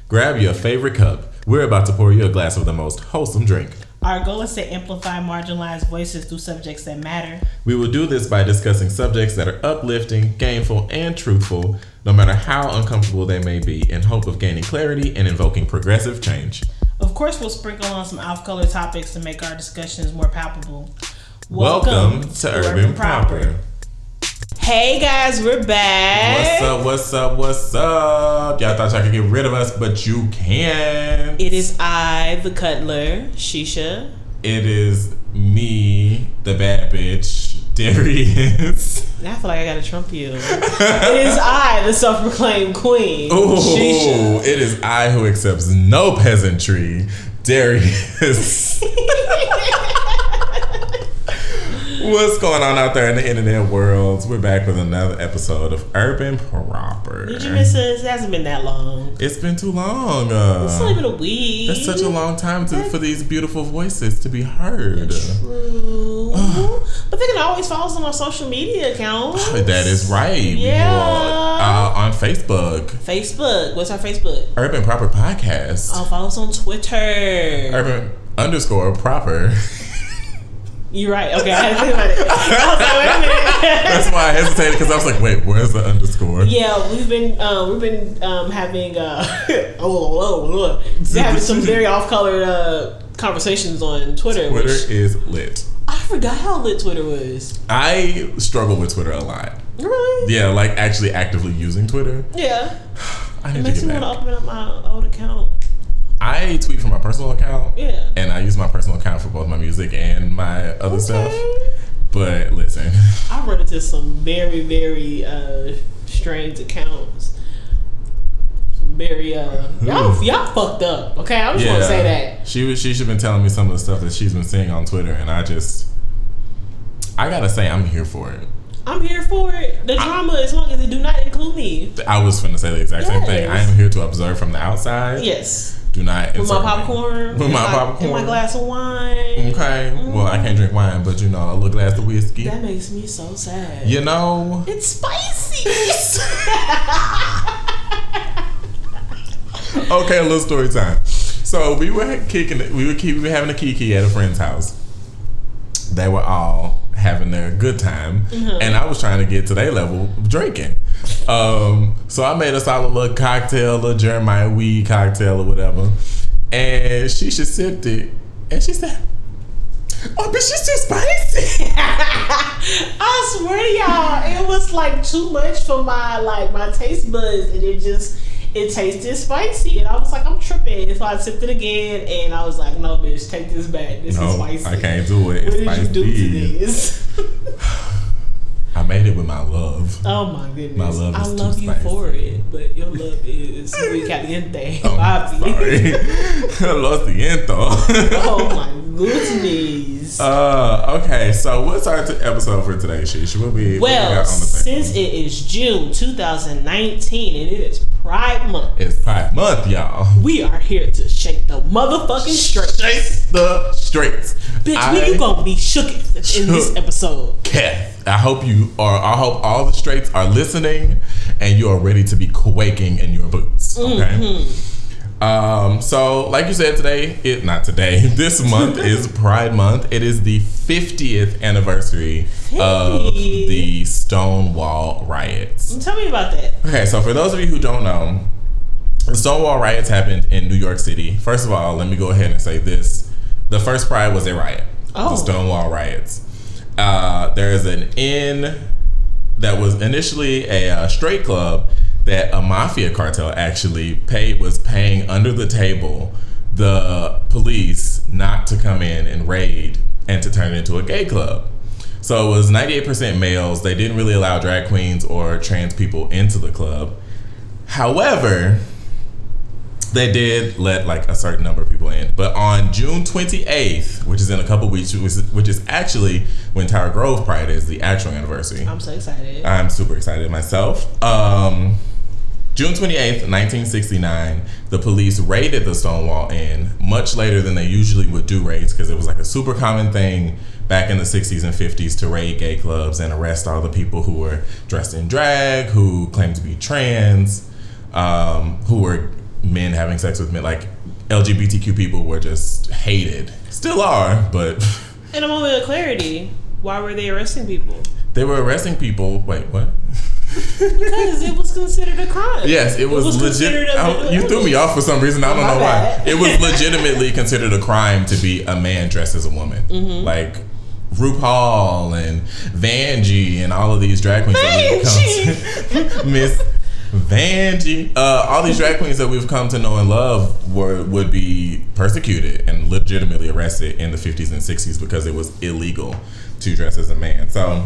Grab your favorite cup. We're about to pour you a glass of the most wholesome drink. Our goal is to amplify marginalized voices through subjects that matter. We will do this by discussing subjects that are uplifting, gainful, and truthful, no matter how uncomfortable they may be, in hope of gaining clarity and invoking progressive change. Of course, we'll sprinkle on some off-color topics to make our discussions more palpable. Welcome to Urban Proper. Hey guys, we're back. What's up? Y'all thought y'all could get rid of us, but you can't. It is I, the Cutler, Shisha. It is me, the bad bitch, Darius. Now I feel like I gotta trump you. It is I, the self-proclaimed queen, Ooh, Shisha. It is I who accepts no peasantry, Darius. What's going on out there in the internet world? We're back with another episode of Urban Proper. Did you miss us? It hasn't been that long. It's been too long. It's only been a week. That's such a long time for these beautiful voices to be heard. True. But they can always follow us on our social media accounts. That is right. Yeah. On Facebook. What's our Facebook? Urban Proper Podcast. Oh, follow us on Twitter. Urban_proper. You're right. Okay, I had to think about it. I was like, wait a minute. That's why I hesitated, because I was like, wait, where's the underscore? Yeah, we've been having having some very off-colored conversations on Twitter. Twitter is lit. I forgot how lit Twitter was. I struggle with Twitter a lot. Really? Yeah, like actually actively using Twitter. Yeah. I need it to makes get me back. want to open up my old account. I tweet from my personal account. Yeah. And I use my personal account for both my music and my other stuff. But listen, I run into some very, very strange accounts. Some very y'all fucked up. Okay, I just want to say that. She's been telling me some of the stuff that she's been seeing on Twitter, and I gotta say, I'm here for it. I'm here for it. The drama, as long as it do not include me. I was finna say the exact same thing. I am here to observe from the outside. Yes. Do not with my popcorn. With my popcorn. And my glass of wine. Okay. Well, I can't drink wine, but a little glass of whiskey. That makes me so sad. It's spicy. Okay, a little story time. So we were kicking it. We were having a kiki at a friend's house. They were all having their good time, and I was trying to get to their level of drinking. So I made us all a little cocktail, a little Jeremiah weed cocktail or whatever, and she just sipped it, and she said, "Oh, bitch, it's too spicy." I swear to y'all, it was like too much for my taste buds, and it tasted spicy, and I was like, I'm tripping. So I sipped it again, and I was like, no, bitch, take this back. This is spicy. I can't do it. It's what did you do to this? I made it with my love. Oh my goodness. My love is I love too you spicy. For it, but your love is muy caliente. Oh, sorry. Lo siento. Oh my goodness. Okay, so what's our episode for today, Sheesh? What we got on the since it is June 2019 and it is Pride Month. It's Pride Month, y'all. We are here to shake the motherfucking straights. Shake the straights. Bitch, when you gonna be shook in this episode? Kath, I hope all the straights are listening and you are ready to be quaking in your boots. Okay. So like you said this month is Pride Month. It is the 50th anniversary of the Stonewall Riots. Tell me about that. Okay, so for those of you who don't know, the Stonewall Riots happened in New York City. First of all, let me go ahead and say this. The first Pride was a riot. The Stonewall Riots. There is an inn that was initially a straight club that a mafia cartel actually was paying under the table the police not to come in and raid and to turn it into a gay club. So it was 98% males. They didn't really allow drag queens or trans people into the club. However, they did let a certain number of people in. But on June 28th, which is in a couple weeks, which is actually when Tower Grove Pride is, the actual anniversary. I'm so excited. I'm super excited myself. June 28th, 1969, the police raided the Stonewall Inn much later than they usually would do raids, because it was a super common thing back in the 60s and 50s to raid gay clubs and arrest all the people who were dressed in drag, who claimed to be trans, who were men having sex with men. Like, LGBTQ people were just hated. Still are, but... And a moment of clarity. Why were they arresting people? They were arresting people... Wait, what? Because it was considered a crime. Yes, it was legit. You threw me off for some reason. I don't know why. It was legitimately considered a crime to be a man dressed as a woman. Mm-hmm. Like RuPaul and Vanjie and all of these drag queens that we've come to, Miss Vanjie. All these drag queens that we've come to know and love would be persecuted and legitimately arrested in the 50s and 60s because it was illegal to dress as a man. So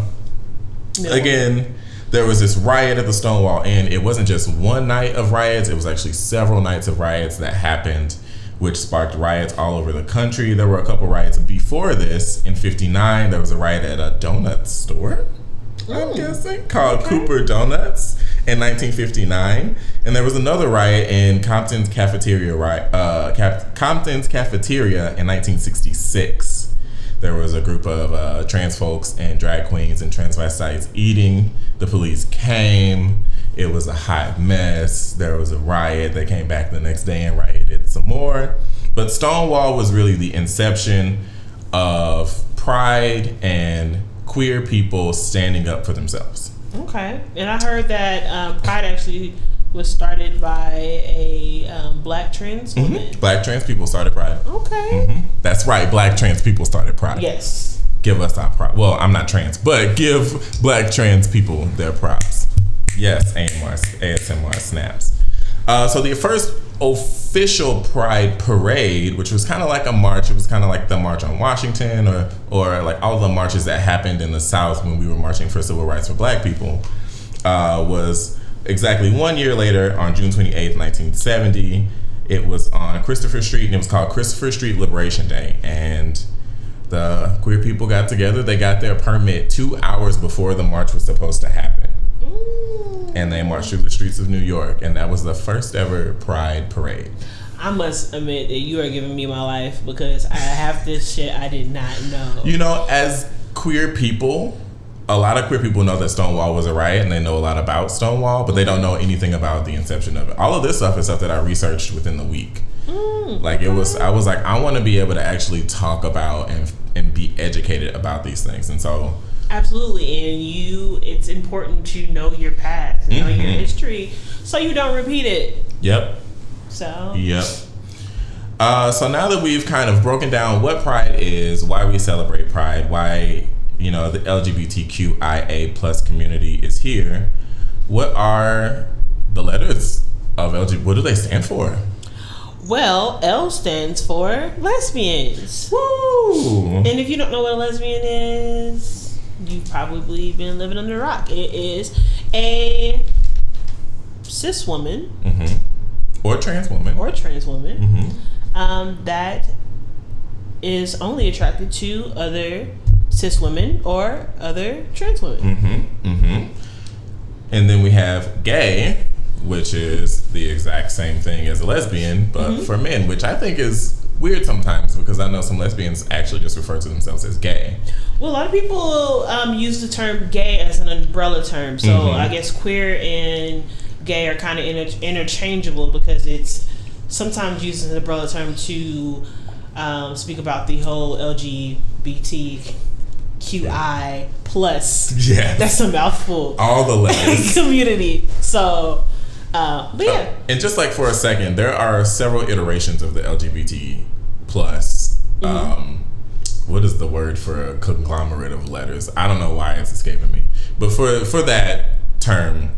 again, there was this riot at the Stonewall Inn. It wasn't just one night of riots. It was actually several nights of riots that happened, which sparked riots all over the country. There were a couple riots before this. In 59, there was a riot at a donut store, I'm guessing, called Cooper Donuts in 1959. And there was another riot in Compton's Cafeteria in 1966. There was a group of trans folks and drag queens and transvestites eating. The police came. It was a hot mess. There was a riot. They came back the next day and rioted some more. But Stonewall was really the inception of pride and queer people standing up for themselves. Okay. And I heard that pride actually was started by a black trans woman. Mm-hmm. Black trans people started pride. Okay. Mm-hmm. That's right. Black trans people started pride. Yes. Give us our pride. Well, I'm not trans, but give black trans people their props. Yes, ASMR snaps. So the first official Pride parade, which was kind of like a march, it was kind of like the March on Washington or like all the marches that happened in the South when we were marching for civil rights for black people, was exactly 1 year later on June 28th, 1970. It was on Christopher Street, and it was called Christopher Street Liberation Day. And the queer people got together. They got their permit 2 hours before the march was supposed to happen. And they marched through the streets of New York, and that was the first ever Pride parade. I must admit that you are giving me my life because I have this shit I did not know. You know, as queer people, a lot of queer people know that Stonewall was a riot, and they know a lot about Stonewall, but they don't know anything about the inception of it. All of this stuff is stuff that I researched within the week. I was like, I want to be able to actually talk about and be educated about these things, and so. Absolutely, and it's important to know your past, know your history, so you don't repeat it. Yep. So now that we've kind of broken down what Pride is, why we celebrate Pride, why the LGBTQIA plus community is here, what are the letters of LGBT? What do they stand for? Well, L stands for lesbians. Woo! And if you don't know what a lesbian is, you've probably been living under a rock. It is a cis woman, or trans woman, that is only attracted to other cis women or other trans women. And then we have gay, which is the exact same thing as a lesbian, but for men, which I think is weird sometimes because I know some lesbians actually just refer to themselves as gay. Well, a lot of people use the term gay as an umbrella term. So I guess queer and gay are kind of interchangeable because it's sometimes used as an umbrella term to speak about the whole LGBTQI plus. Yes. That's a mouthful. All the letters. Community. So, but yeah. And just like for a second, there are several iterations of the LGBT plus. What is the word for a conglomerate of letters? I don't know why it's escaping me. But for that term,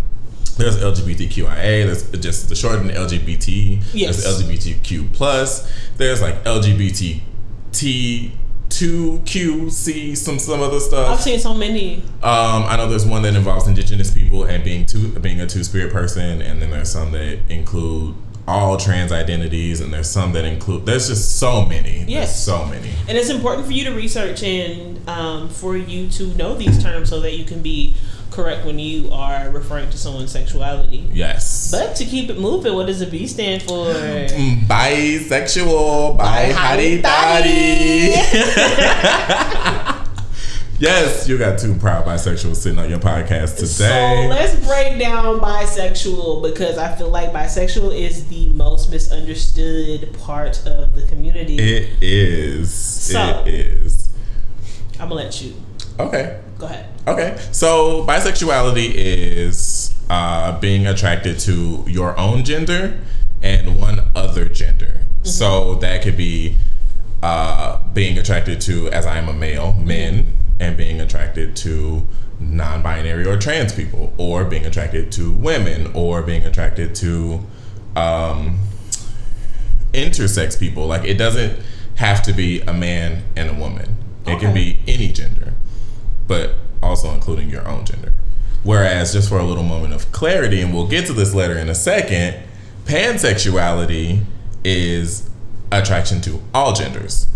there's LGBTQIA, there's just the shortened LGBT, there's LGBTQ plus, there's like LGBTT2QC, some other stuff. I've seen so many. I know there's one that involves indigenous people and being a two-spirit person, and then there's some that include all trans identities, and there's some that include, there's just so many. Yes. There's so many. And it's important for you to research and for you to know these terms so that you can be correct when you are referring to someone's sexuality. Yes. But to keep it moving, what does the B stand for? Bisexual, bi-hotty-dotty. Yes, you got two proud bisexuals sitting on your podcast today. So let's break down bisexual, because I feel like bisexual is the most misunderstood part of the community. It is. So, it is. I'm gonna let you. Okay. Go ahead. Okay. So bisexuality is being attracted to your own gender and one other gender. Mm-hmm. So that could be being attracted to, as I am a male, men, and being attracted to non-binary or trans people, or being attracted to women, or being attracted to intersex people. Like, it doesn't have to be a man and a woman. It can be any gender, but also including your own gender. Whereas, just for a little moment of clarity, and we'll get to this later in a second, pansexuality is attraction to all genders,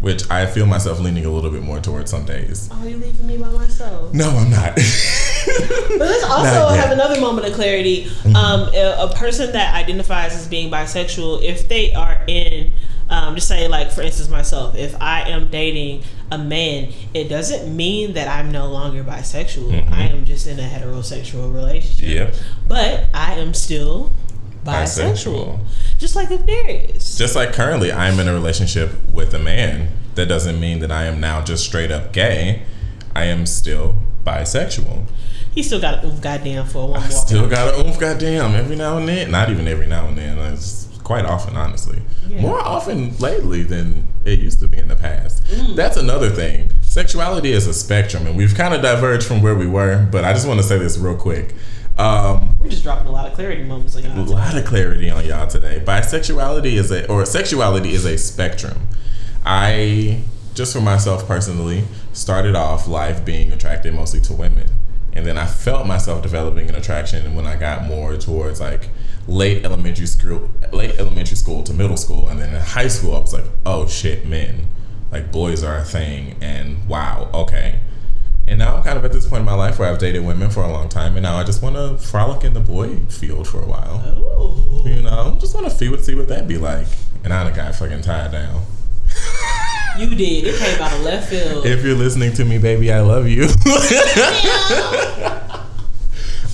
which I feel myself leaning a little bit more towards some days. Oh, you leaving me by myself? No, I'm not. But let's also have another moment of clarity. A person that identifies as being bisexual, if they are in, just say, like, for instance, myself, if I am dating a man, it doesn't mean that I'm no longer bisexual. Mm-hmm. I am just in a heterosexual relationship. Yep. But I am still bisexual. Just like if there is. Just like currently I'm in a relationship with a man. That doesn't mean that I am now just straight up gay. I am still bisexual. He still got an oomph goddamn for one more. I still got an oomph goddamn every now and then. Not even every now and then. It's quite often, honestly. Yeah. More often lately than it used to be in the past. That's another thing. Sexuality is a spectrum, and we've kind of diverged from where we were, but I just want to say this real quick. We're just dropping a lot of clarity moments on y'all today. A lot of clarity on y'all today. Sexuality is a spectrum. I, just for myself personally, started off life being attracted mostly to women. And then I felt myself developing an attraction when I got more towards like late elementary school to middle school. And then in high school, I was like, oh shit, men. Like, boys are a thing. And wow, okay. And now I'm kind of at this point in my life where I've dated women for a long time, and now I just want to frolic in the boy field for a while. Oh. You know, just want to see what that'd be like. And I had a guy fucking tied down. You did. It came out of left field. If you're listening to me, baby, I love you.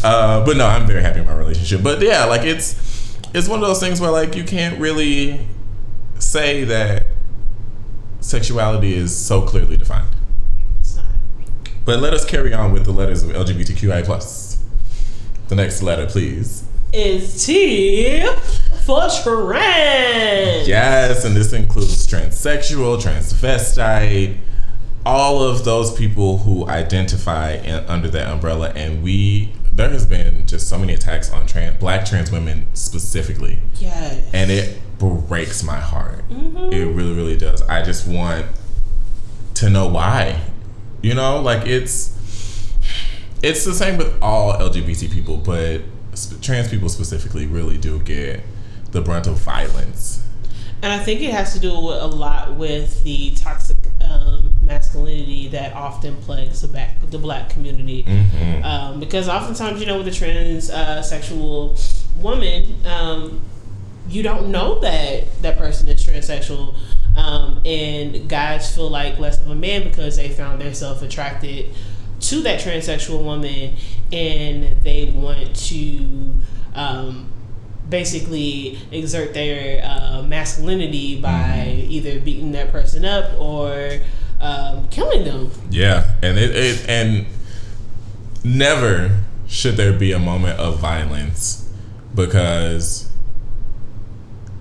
But no, I'm very happy in my relationship. But yeah, like it's one of those things where like you can't really say that sexuality is so clearly defined. But let us carry on with the letters of LGBTQIA+. The next letter, please. Is T for trans. Yes, and this includes transsexual, transvestite, all of those people who identify under that umbrella. And there has been just so many attacks on black trans women specifically. Yes. And it breaks my heart. Mm-hmm. It really, really does. I just want to know why. You know, like it's the same with all LGBT people, but trans people specifically really do get the brunt of violence. And I think it has to do a lot with the toxic masculinity that often plagues the black community. Mm-hmm. Because oftentimes, you know, with a transsexual woman, you don't know that person is transsexual. And guys feel like less of a man because they found themselves attracted to that transsexual woman, and they want to basically exert their masculinity by either beating that person up or killing them. Yeah, and and never should there be a moment of violence because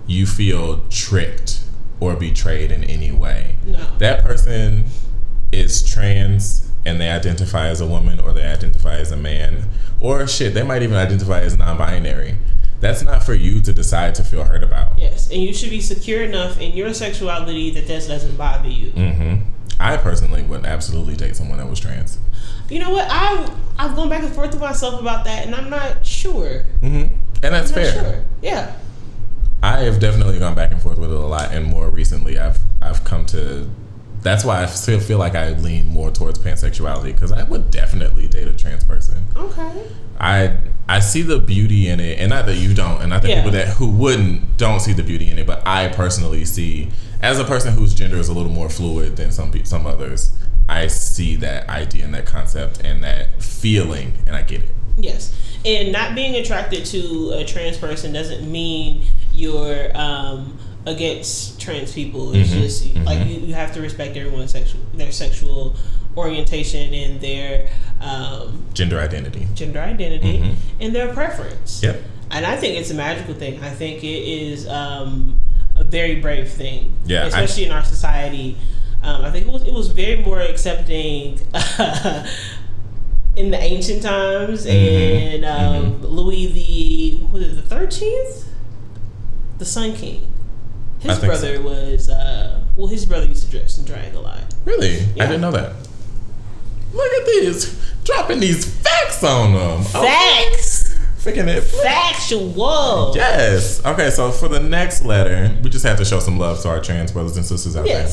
you feel tricked or betrayed in any way. No. That person is trans and they identify as a woman, or they identify as a man, or shit, they might even identify as non-binary. That's not for you to decide to feel hurt about. Yes, and you should be secure enough in your sexuality that this doesn't bother you. Mm-hmm. I personally would absolutely date someone that was trans. You know what? I've gone back and forth with myself about that, and I'm not sure. Mm-hmm. And that's fair. Sure. Yeah. I have definitely gone back and forth with it a lot, and more recently I've come to. That's why I still feel like I lean more towards pansexuality, because I would definitely date a trans person. Okay. I see the beauty in it, and not that you don't, and not that people who don't see the beauty in it, but I personally see, as a person whose gender is a little more fluid than some others, I see that idea and that concept and that feeling, and I get it. Yes. And not being attracted to a trans person doesn't mean you're against trans people. It's just like you have to respect everyone's sexual orientation and their gender identity and their preference. Yep. And I think it's a magical thing. I think it is a very brave thing. Yeah, especially in our society. I think it was very more accepting in the ancient times, and Louis the 13th, the Sun King. His brother was his brother used to dress and drag a lot. Really? Yeah. I didn't know that. Look at these, dropping these facts on them. Facts. Freaking it. Factual. Yes. Okay, so for the next letter, we just have to show some love to our trans brothers and sisters out there.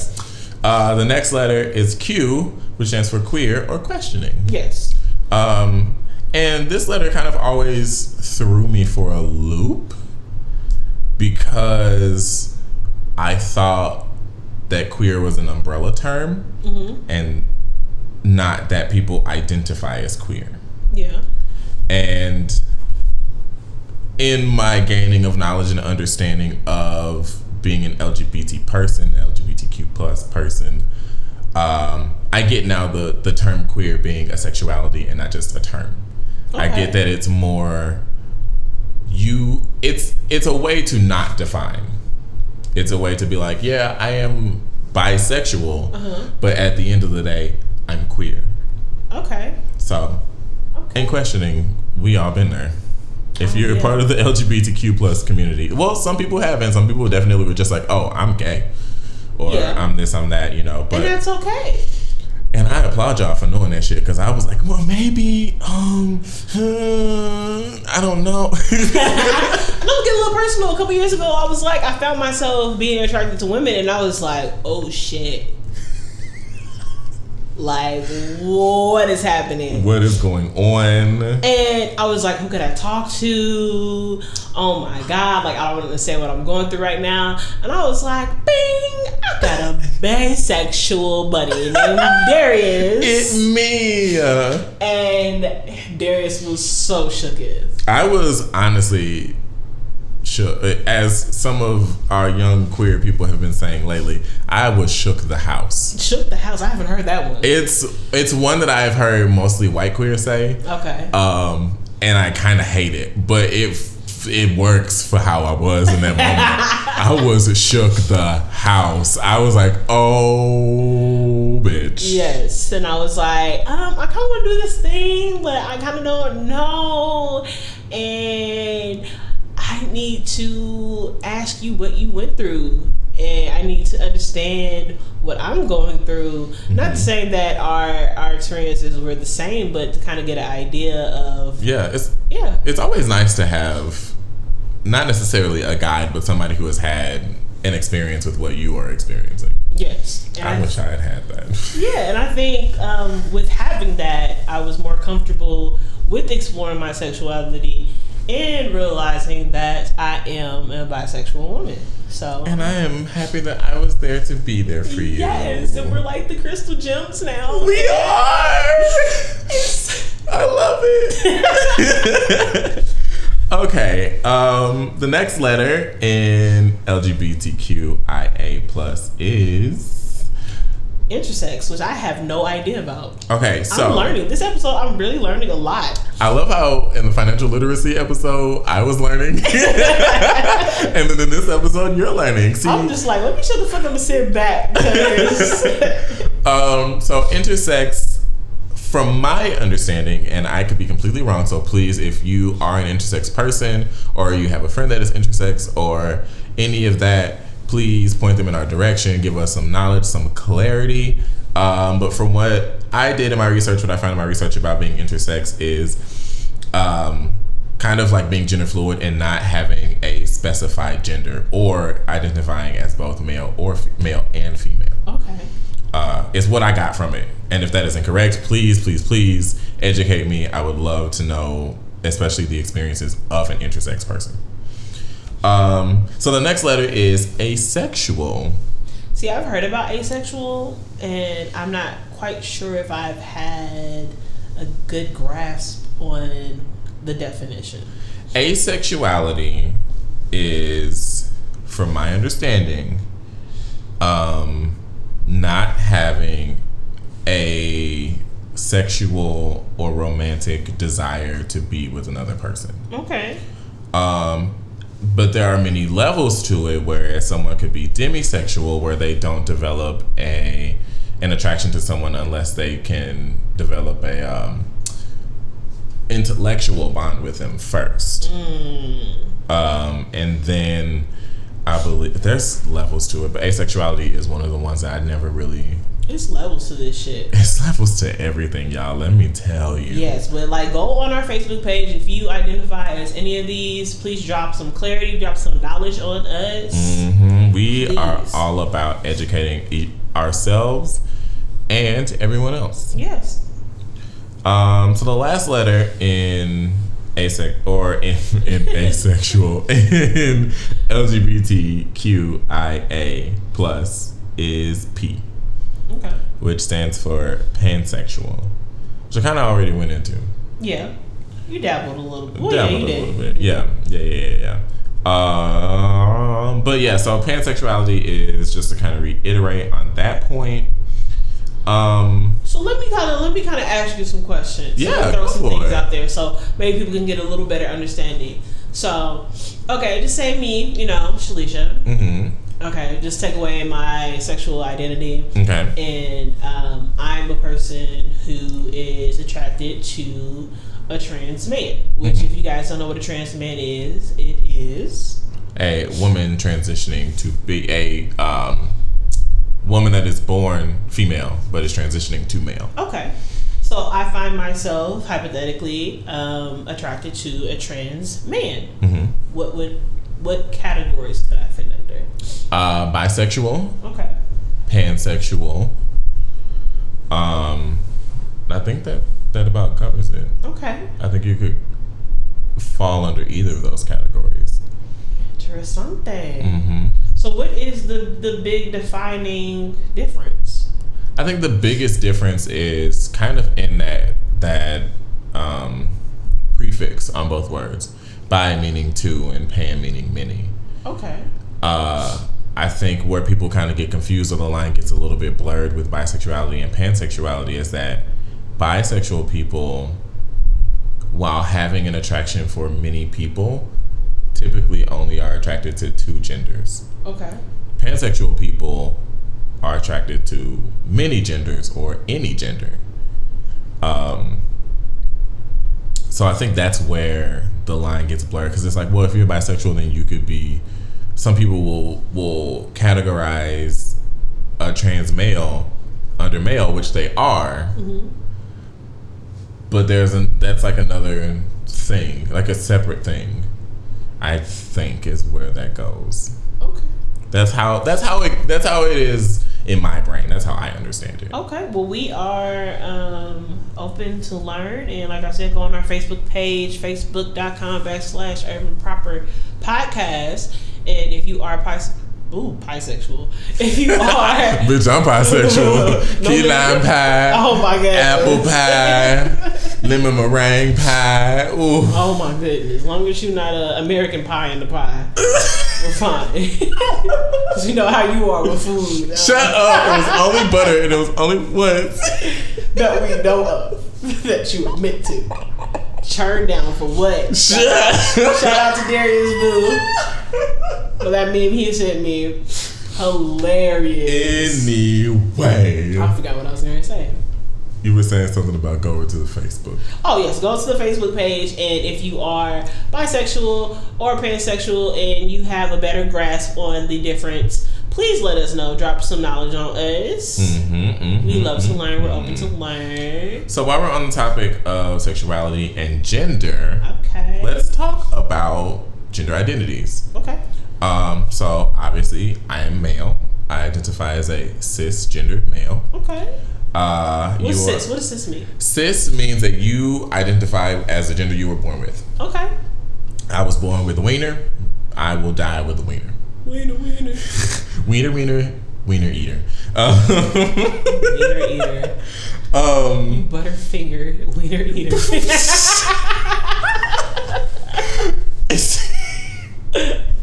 The next letter is Q, which stands for queer or questioning. Yes. And this letter kind of always threw me for a loop because I thought that queer was an umbrella term and not that people identify as queer. Yeah. And in my gaining of knowledge and understanding of being an LGBT person, LGBTQ plus person, I get now the term queer being a sexuality and not just a term. Okay. I get that it's more it's a way to not define. It's a way to be like, yeah, I am bisexual, but at the end of the day, I'm queer. Okay. So, in questioning, we all been there. If you're a part of the LGBTQ plus community, well, some people have, and some people definitely were just like, oh, I'm gay, or I'm this, I'm that, But and that's okay. And I applaud y'all for knowing that shit, because I was like, well, maybe, I don't know. Let me get a little personal. A couple years ago, I was like, I found myself being attracted to women, and I was like, oh shit. Like, what is happening? What is going on? And I was like, who could I talk to? Oh my God. Like, I don't understand what I'm going through right now. And I was like, bing, I got a bisexual buddy named Darius. It's me. And Darius was so shooketh. I was honestly shook. As some of our young queer people have been saying lately, I was shook the house. Shook the house? I haven't heard that one. It's one that I've heard mostly white queer say. Okay. And I kind of hate it, but it works for how I was in that moment. I was shook the house. I was like, oh, bitch. Yes. And I was like, I kind of want to do this thing, but I kind of don't know. And I need to ask you what you went through, and I need to understand what I'm going through. Not to say that our experiences were the same, but to kind of get an idea of it's always nice to have not necessarily a guide, but somebody who has had an experience with what you are experiencing. Yes. And I wish I had that. Yeah, and I think with having that, I was more comfortable with exploring my sexuality and realizing that I am a bisexual woman. So, and I am happy that I was there to be there for you. Yes, and we're like the crystal gems now. We are! I love it. Okay, the next letter in LGBTQIA plus is intersex, which I have no idea about. Okay, so I'm learning. This episode, I'm really learning a lot. I love how in the financial literacy episode, I was learning. And then in this episode, you're learning. See, I'm just like, let me shut the fuck up and sit back. So intersex, from my understanding, and I could be completely wrong, so please, if you are an intersex person, or you have a friend that is intersex, or any of that, please point them in our direction, give us some knowledge, some clarity. But from what I did in my research, what I found in my research about being intersex is kind of like being gender fluid and not having a specified gender, or identifying as both male and female. Okay. Is what I got from it. And if that is incorrect, please, please, please educate me. I would love to know, especially the experiences of an intersex person. So the next letter is asexual. See, I've heard about asexual, and I'm not quite sure if I've had a good grasp on the definition. Asexuality is, from my understanding, not having a sexual or romantic desire to be with another person. Okay. But there are many levels to it, where someone could be demisexual, where they don't develop an attraction to someone unless they can develop a intellectual bond with them first. And then I believe there's levels to it, but asexuality is one of the ones that I never really... It's levels to this shit. It's levels to everything, y'all. Let me tell you. Yes, but like, go on our Facebook page. If you identify as any of these, please drop some clarity, drop some knowledge on us. Mm-hmm. We are all about educating ourselves and everyone else. Yes. So the last letter in asexual in LGBTQIA plus is P. Okay. Which stands for pansexual, which I kind of already went into. Yeah. You dabbled a little bit. Well, dabbled a little bit. Yeah. But yeah, so pansexuality is, just to kind of reiterate on that point. So let me kind of ask you some questions. Yeah, throw some things it. out there so maybe people can get a little better understanding. So, okay, just say me, Shalisha. Mm-hmm. Okay, just take away my sexual identity. Okay. And I'm a person who is attracted to a trans man. Which, if you guys don't know what a trans man is, it is a woman transitioning to be a woman that is born female but is transitioning to male. Okay. So I find myself hypothetically attracted to a trans man. Mm-hmm. What categories could I fit under? Bisexual. Okay. Pansexual. I think that about covers it. Okay. I think you could fall under either of those categories. Interessante. Mm-hmm. So what is the big defining difference? I think the biggest difference is kind of in that prefix on both words. Bi meaning two and pan meaning many. Okay. I think where people kind of get confused, or the line gets a little bit blurred with bisexuality and pansexuality, is that bisexual people, while having an attraction for many people, typically only are attracted to two genders. Okay. Pansexual people are attracted to many genders or any gender. So I think that's where the line gets blurred, because it's like, well, if you're bisexual, then you could be... Some people will categorize a trans male under male, which they are. Mm-hmm. But that's like another thing, like a separate thing. I think is where that goes. Okay. That's how it is in my brain. That's how I understand it. Okay. Well, we are open to learn, and like I said, go on our Facebook page, facebook.com/Urban Proper Podcast. And if you are bisexual. If you are... Bitch, I'm bisexual. Key lime pie. Oh, my God. Apple pie. Lemon meringue pie. Ooh. Oh, my goodness. As long as you're not an American pie in the pie, we're fine. Because you know how you are with food. Shut up. It was only butter, and it was only once. That we know of. That you admit to. Churned down for what? Shout out to Darius Boo. Well, that meme he sent me, hilarious. Anyway, I forgot what I was going to say. You were saying something about going to the Facebook. Oh yes, go to the Facebook page, and if you are bisexual or pansexual and you have a better grasp on the difference, please let us know. Drop some knowledge on us. We love to learn. We're open to learn. So while we're on the topic of sexuality and gender, okay, let's talk about gender identities. Okay. So obviously I am male. I identify as a cisgendered male. Okay. What's cis? What does cis mean? Cis means that you identify as the gender you were born with. Okay. I was born with a wiener. I will die with a wiener. Wiener. Wiener eater. Wiener eater. You butterfinger wiener eater.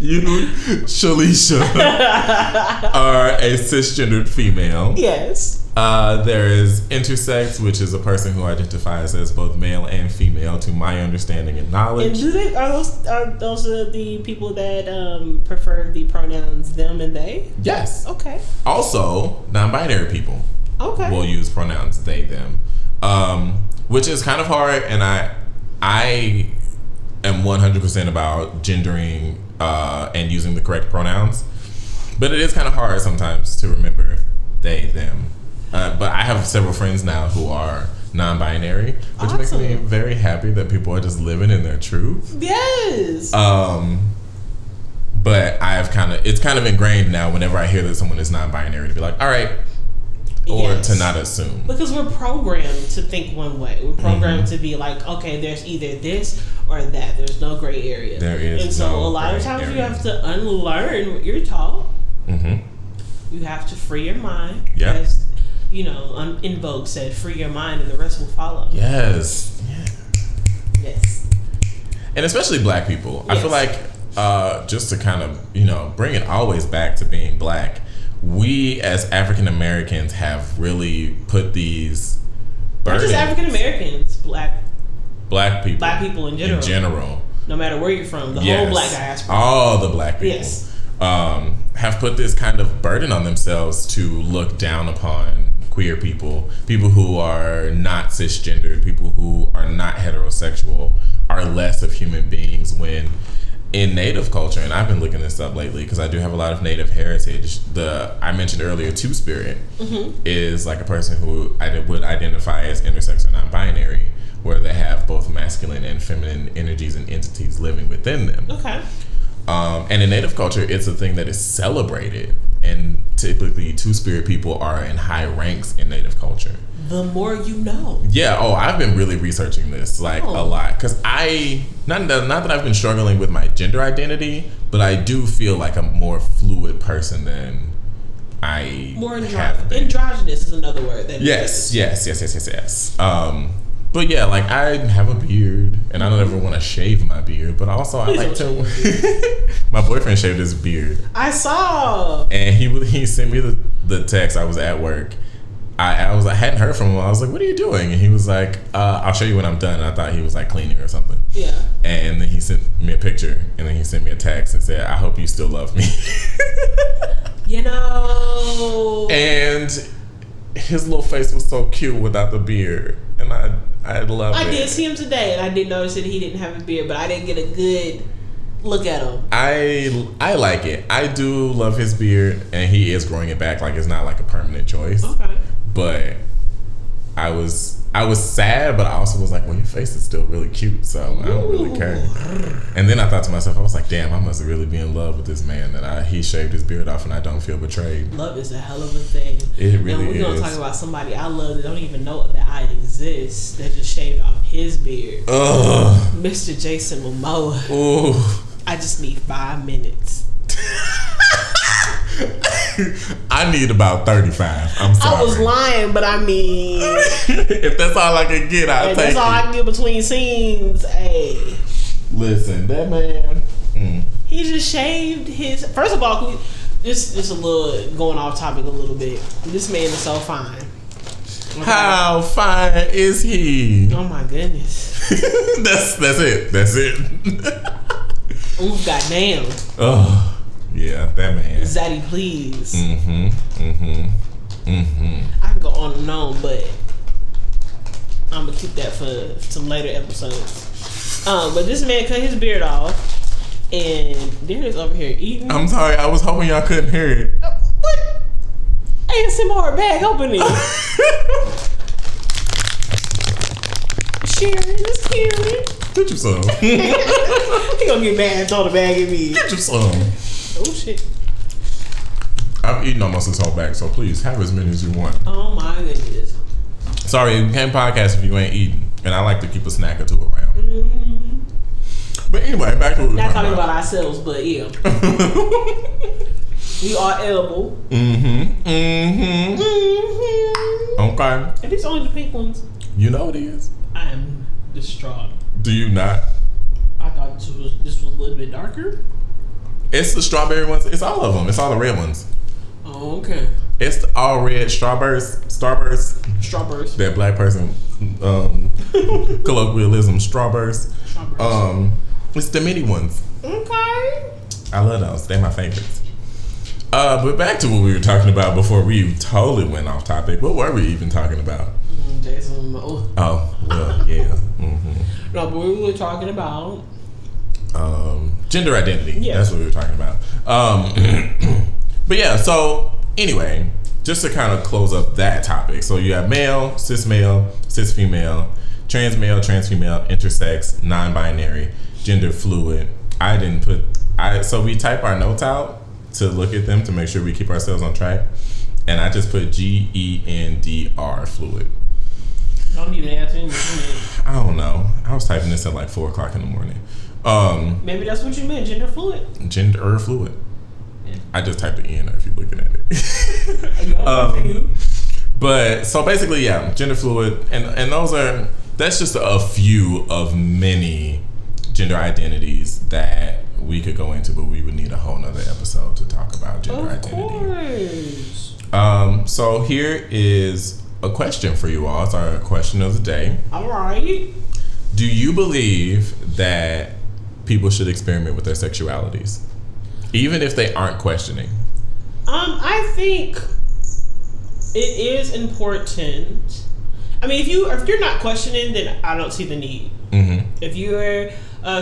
You, Shalisha, are a cisgendered female. Yes. There is intersex, which is a person who identifies as both male and female, to my understanding and knowledge. And are those the people that prefer the pronouns them and they? Yes. Okay. Also, non-binary people. Okay. Will use pronouns they them, which is kind of hard, and I am 100% about gendering and using the correct pronouns, but it is kind of hard sometimes to remember they them. But I have several friends now who are non-binary, which makes me very happy that people are just living in their truth. Yes. But it's kind of ingrained now whenever I hear that someone is non-binary to be like, all right, or to not assume. Because we're programmed to think one way. We're programmed to be like, okay, there's either this or that. There's no gray area. There is and so a lot of times you have to unlearn what you're taught. Mm-hmm. You have to free your mind. Yeah. As, In Vogue said, free your mind and the rest will follow. Yes. Yeah. Yes. And especially Black people. Yes. I feel like just to kind of, bring it always back to being Black, we as African Americans have really put these burdens. Not just African Americans, Black people. Black people in general. No matter where you're from, the whole Black diaspora. All the Black people. Yes. Have put this kind of burden on themselves to look down upon queer people who are not cisgendered, people who are not heterosexual, are less of human beings, when in Native culture, and I've been looking this up lately because I do have a lot of Native heritage, I mentioned earlier Two-Spirit is like a person who I would identify as intersex or non-binary, where they have both masculine and feminine energies and entities living within them. Okay. And in Native culture, it's a thing that is celebrated, and typically Two-Spirit people are in high ranks in Native culture. The more you know. Yeah. I've been really researching this a lot, because not that I've been struggling with my gender identity, but I do feel like a more fluid person than I more have been. Androgynous is another word that yes. But yeah, like I have a beard, and I don't ever want to shave my beard, but also I like to. My boyfriend shaved his beard. I saw. And he sent me the text. I was at work. I hadn't heard from him. I was like, "What are you doing?" And he was like, "I'll show you when I'm done." And I thought he was like cleaning or something. Yeah. And then he sent me a picture, and then he sent me a text and said, "I hope you still love me." And his little face was so cute without the beard, and I love it. I did see him today, and I did notice that he didn't have a beard, but I didn't get a good look at him. I like it. I do love his beard, and he is growing it back. Like, it's not like a permanent choice. Okay. But I was sad, but I also was like, well, your face is still really cute, so I don't really care. And then I thought to myself, I was like, damn, I must really be in love with this man that he shaved his beard off, and I don't feel betrayed. Love is a hell of a thing. It really is. And we're going to talk about somebody I love that don't even know that I exist, that just shaved off his beard. Ugh. Mr. Jason Momoa. Ooh. I just need 5 minutes. I need about 35. I'm sorry. I was lying, but I mean, if that's all I can get, I'll take it. That's all I can get between scenes. Hey, listen, that man. He just shaved his. First of all, this a little going off topic a little bit. This man is so fine. Okay. How fine is he? Oh my goodness. That's it. Ooh, goddamn. Oh. Yeah, that man. Zaddy, please. I can go on and on, but I'm gonna keep that for some later episodes. But this man cut his beard off, and Darius over here eating. I'm sorry, I was hoping y'all couldn't hear it. What? ASMR bag opening. Sharon is hearing. Get you some. He gonna get mad and throw the bag at me. Get you some. Oh shit. I've eaten almost this whole bag, so please have as many as you want. Oh my goodness. Sorry, you can't podcast if you ain't eating. And I like to keep a snack or two around. Mm-hmm. But anyway, back to what we were talking about ourselves, but yeah. We are edible. Okay. And these only the pink ones. You know it is. I am distraught. Do you not? I thought this was a little bit darker. It's the strawberry ones. It's all of them. It's all the red ones. Oh, okay. It's the all red Starburst. Strawburst. That black person colloquialism. Strawburst. It's the mini ones. Okay. I love those. They're my favorites. But back to what we were talking about before we totally went off topic. What were we even talking about? Jason Momoa. Oh, well, yeah. Mm-hmm. No, but we were talking about gender identity. Yeah. That's what we were talking about. But yeah, so anyway, just to kind of close up that topic. So you have male, cis female, trans male, trans female, intersex, non-binary, gender fluid. So we type our notes out to look at them to make sure we keep ourselves on track. And I just put GENDR fluid. Don't even ask me what you meant. I don't know. I was typing this at like 4 o'clock in the morning. Maybe that's what you meant, gender fluid. Gender fluid. Yeah. I just typed the N if you're looking at it. But so basically, yeah, gender fluid, and that's just a few of many gender identities that we could go into, but we would need a whole nother episode to talk about gender identity. Course. So here is a question for you all. It's our question of the day. All right. Do you believe that people should experiment with their sexualities, even if they aren't questioning? I think it is important. I mean, if you're not questioning, then I don't see the need. Mm-hmm. If you're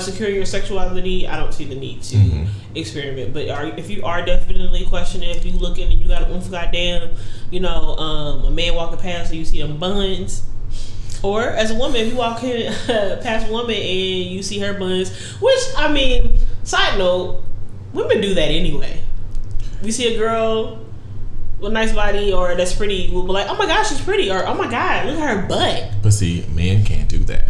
securing your sexuality, I don't see the need to experiment. But if you are definitely questioning, if you looking and you got a goddamn, a man walking past and you see them buns, or as a woman, if you walk in past a woman and you see her buns, which I mean, side note, women do that anyway. We see a girl with a nice body or that's pretty, we'll be like, oh my gosh, she's pretty, or oh my god, look at her butt. But see, men can't do that.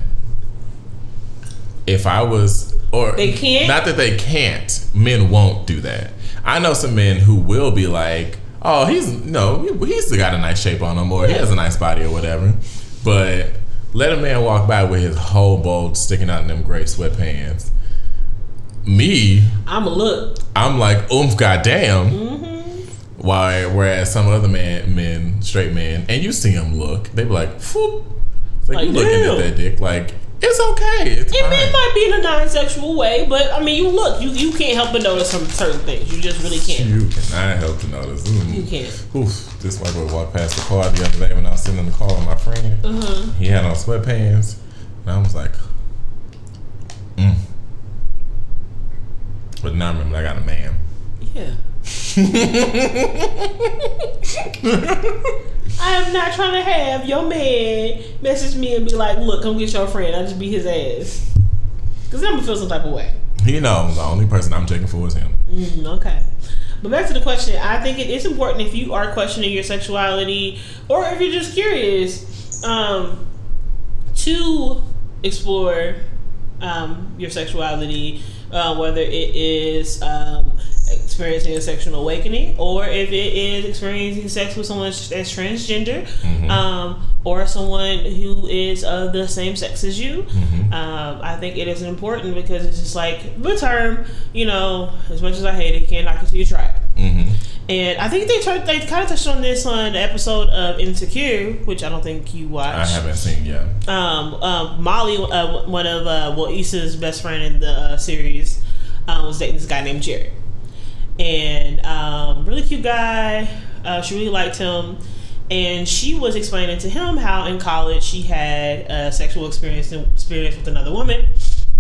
If I was, or they can't. Not that they can't. Men won't do that. I know some men who will be like, "Oh, he's got a nice shape on him, or he has a nice body, or whatever." But let a man walk by with his whole bulge sticking out in them gray sweatpants. Me, I'm like, goddamn. Mm-hmm. Whereas some other men, straight men, and you see them look, they be like, "Whoop!" It's like you looking at that dick, like. It's okay. It's fine. It might be in a non-sexual way, but I mean, you can't help but notice some certain things. You just really can't. You cannot help to notice. You can't. Oof. This white boy walked past the car the other day when I was sitting in the car with my friend. Uh-huh. He had on sweatpants, and I was like, But now I remember I got a man. Yeah. I am not trying to have your man message me and be like, look, come get your friend. I just beat his ass. Because I'm going to feel some type of way. He knows the only person I'm checking for is him. Okay. But back to the question. I think it is important if you are questioning your sexuality or if you're just curious to explore your sexuality, whether it is experiencing a sexual awakening or if it is experiencing sex with someone that's transgender, or someone who is of the same sex as you. I think it is important because it's just like the term, as much as I hate it, can't knock it till you try it. And I think they kind of touched on this on the episode of Insecure, which I don't think you watched. I haven't seen yet. Molly, one of Issa's best friend in the series, was dating this guy named Jared. And really cute guy. She really liked him. And she was explaining to him how in college she had a sexual experience with another woman.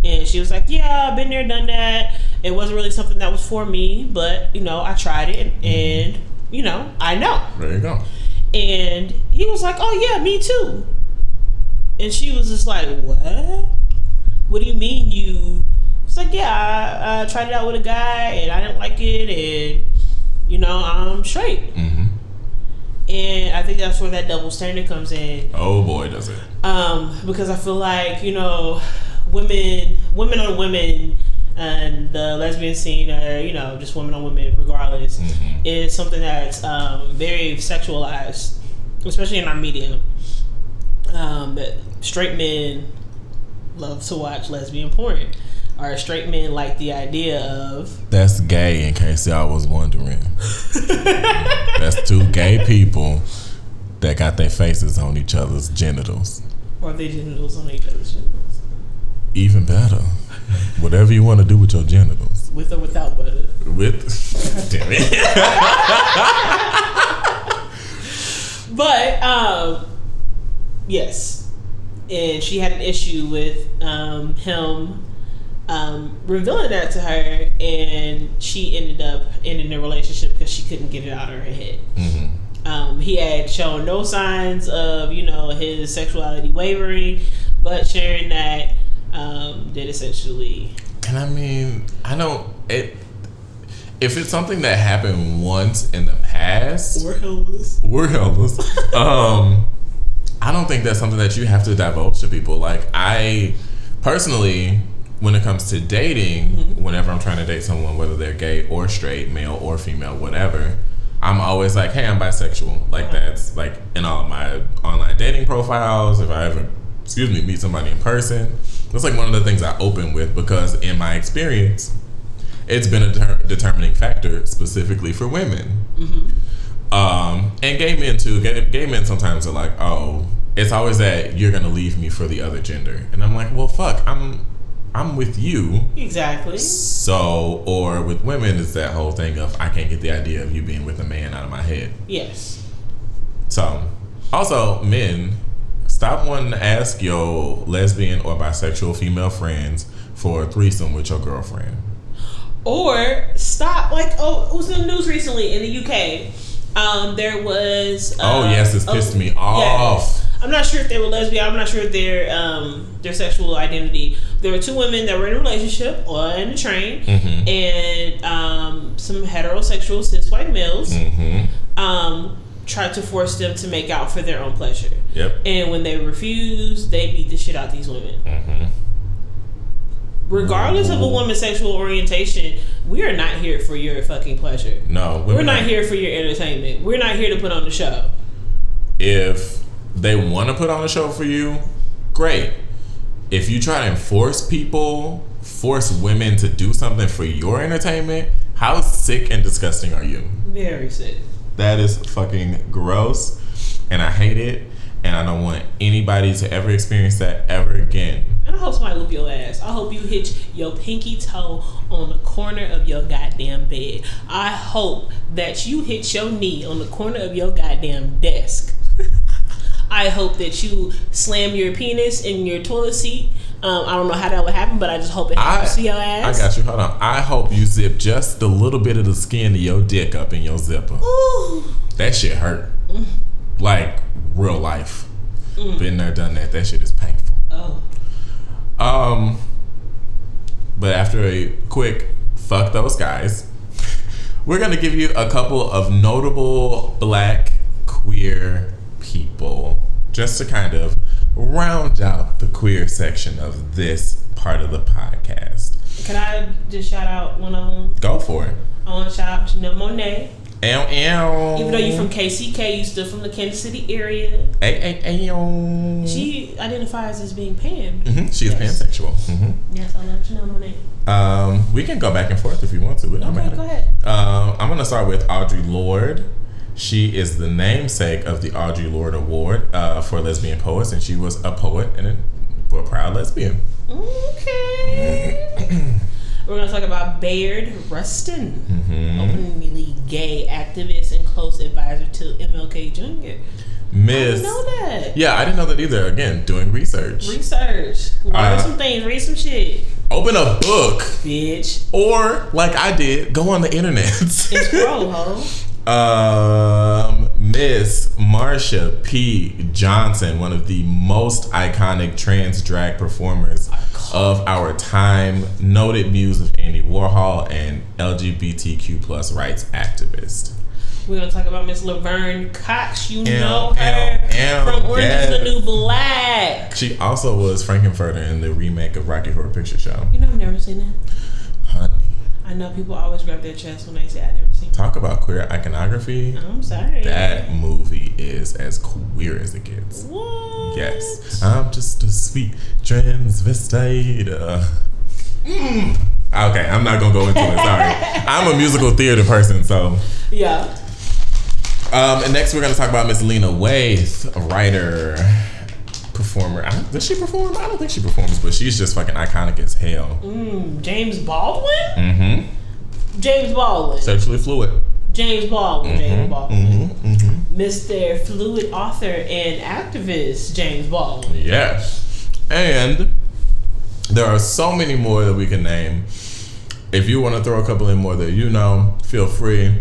And she was like, yeah, I've been there, done that. It wasn't really something that was for me, but, I tried it. And, I know. There you go. And he was like, oh, yeah, me too. And she was just like, what? What do you mean you... It's like, yeah, I tried it out with a guy and I didn't like it, and I'm straight. And I think that's where that double standard comes in. Oh boy, does it. Because I feel like, women on women and the lesbian scene, or just women on women, regardless, is something that's very sexualized, especially in our media. That straight men love to watch lesbian porn, or straight men like the idea of. That's gay, in case y'all was wondering. That's two gay people that got their faces on each other's genitals. Or their genitals on each other's genitals. Even better. Whatever you want to do with your genitals. With or without butter. Damn it. But, yes. And she had an issue with him revealing that to her, and she ended up ending the relationship because she couldn't get it out of her head. He had shown no signs of, his sexuality wavering, but sharing that did essentially. And I mean, if it's something that happened once in the past, we're helpless. I don't think that's something that you have to divulge to people. Like, I personally, when it comes to dating, whenever I'm trying to date someone, whether they're gay or straight, male or female, whatever, I'm always like, hey, I'm bisexual. Like, that's like in all of my online dating profiles. If I ever, meet somebody in person, that's like one of the things I open with, because in my experience, it's been a determining factor specifically for women. And gay men too. Gay men sometimes are like, oh, it's always that you're gonna leave me for the other gender, and I'm like, well, fuck, I'm with you. Exactly. So, or with women, it's that whole thing of I can't get the idea of you being with a man out of my head. Yes. So, also, men, stop wanting to ask your lesbian or bisexual female friends for a threesome with your girlfriend. Or stop, it was in the news recently in the UK. There was. Oh yes, it's pissed me off. Yeah. I'm not sure if they were lesbian. I'm not sure if their sexual identity. There were two women that were in a relationship on a train, and some heterosexual cis white males tried to force them to make out for their own pleasure. Yep. And when they refused, they beat the shit out of these women. Regardless of a woman's sexual orientation, we are not here for your fucking pleasure. No, we're not here for your entertainment. We're not here to put on the show. If they want to put on a show for you, great. If you try to force women to do something for your entertainment, how sick and disgusting are you? Very sick. That is fucking gross, and I hate it, and I don't want anybody to ever experience that ever again. And I hope somebody whoop your ass. I hope you hit your pinky toe on the corner of your goddamn bed. I hope that you hit your knee on the corner of your goddamn desk. I hope that you slam your penis in your toilet seat. I don't know how that would happen, but I just hope it happens to your ass. I got you. Hold on. I hope you zip just a little bit of the skin of your dick up in your zipper. Ooh. That shit hurt. Like real life. Been there, done that. That shit is painful. Oh. But after a quick fuck those guys, we're gonna give you a couple of notable black queer people just to kind of round out the queer section of this part of the podcast. Can I just shout out one of them? Go for it. I want to shout out Janelle Monáe. Ow. Even though you're from KCK, you still from the Kansas City area. She identifies as being pan. She is pansexual. Yes, I love Janelle Monáe. We can go back and forth if you want to. It don't matter. Go ahead. I'm going to start with Audre Lorde. She is the namesake of the Audre Lorde Award for lesbian poets, and she was a poet and a proud lesbian. Okay. We're going to talk about Bayard Rustin, openly gay activist and close advisor to MLK Jr. Miss. I didn't know that. Yeah, I didn't know that either. Again, doing research. Learn some things. Read some shit. Open a book. Bitch. Or, like I did, go on the internet. And scroll, ho. Miss Marsha P. Johnson, one of the most iconic trans drag performers of our time, noted muse of Andy Warhol, and LGBTQ+ rights activist. We're going to talk about Miss Laverne Cox. You know her from Orange is the New Black. She also was Frankenfurter in the remake of Rocky Horror Picture Show. You know, I've never seen that. I know people always grab their chest when they say I never seen it. Talk about queer iconography. I'm sorry. That movie is as queer as it gets. What? Yes. I'm just a sweet transvestite. Okay, I'm not gonna go into it. Sorry. I'm a musical theater person, so. Yeah. And next we're gonna talk about Miss Lena Waithe, a writer, performer. Does she perform? I don't think she performs, but she's just fucking iconic as hell. James Baldwin? Mm-hmm. James Baldwin. Sexually fluid. James Baldwin. Mm-hmm. James Baldwin. Mm-hmm. Mm-hmm. Mr. Fluid author and activist James Baldwin. Yes. And there are so many more that we can name. If you want to throw a couple in more that you know, feel free.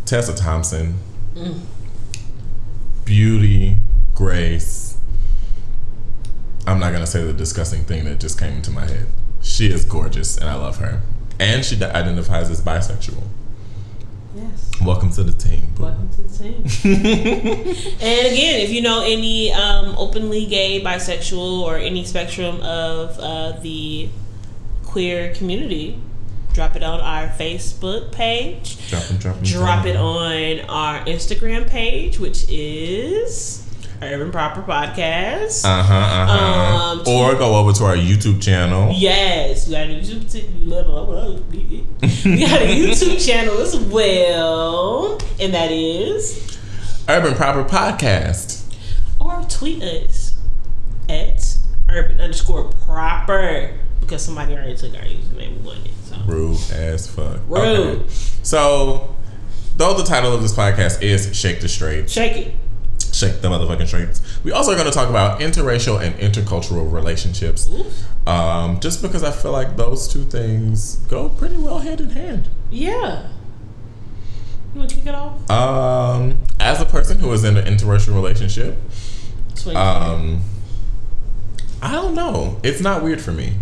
Tessa Thompson. Beauty, grace. I'm not going to say the disgusting thing that just came into my head. She is gorgeous and I love her. And she identifies as bisexual. Yes. Welcome to the team. Boo. Welcome to the team. And again, if you know any openly gay, bisexual, or any spectrum of the queer community, drop it on our Facebook page. Drop it on our Instagram page, which is Urban Proper Podcast. Or go over to our YouTube channel. Yes, we got a YouTube channel as well, and that is Urban Proper Podcast. Or tweet us at urban_proper because somebody already took our username. We wanted it. So. Rude as fuck. Rude. Okay. So, though the title of this podcast is Shake the Straight. Shake it. Shake the motherfucking straights. We also are going to talk about interracial and intercultural relationships. Just because I feel like those two things go pretty well hand in hand. Yeah. You want to kick it off? As a person who is in an interracial relationship, I don't know. It's not weird for me.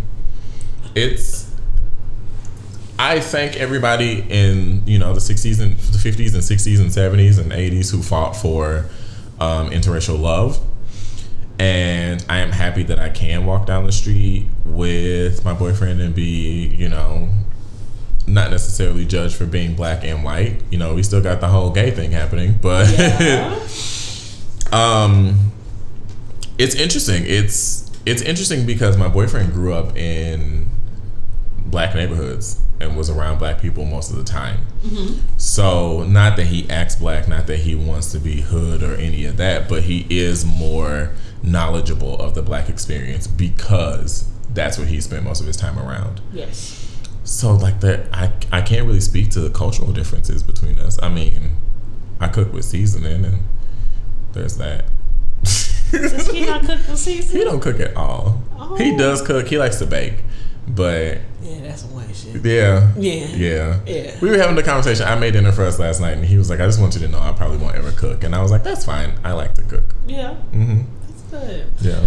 I thank everybody in, the 60s and the 50s and 60s and 70s and 80s who fought for interracial love. And I am happy that I can walk down the street with my boyfriend and be, not necessarily judged for being black and white. We still got the whole gay thing happening, but it's interesting. It's interesting because my boyfriend grew up in black neighborhoods and was around black people most of the time. So not that he acts black, not that he wants to be hood or any of that, but he is more knowledgeable of the black experience because that's what he spent most of his time around. Yes. So like that, I can't really speak to the cultural differences between us. I mean, I cook with seasoning and there's that. Does he not cook with seasoning? He don't cook at all. Oh. He does cook. He likes to bake. But yeah, that's some white shit. Yeah. Yeah. We were having the conversation. I made dinner for us last night, and he was like, "I just want you to know, I probably won't ever cook." And I was like, "That's fine. I like to cook." Yeah. That's good. Yeah.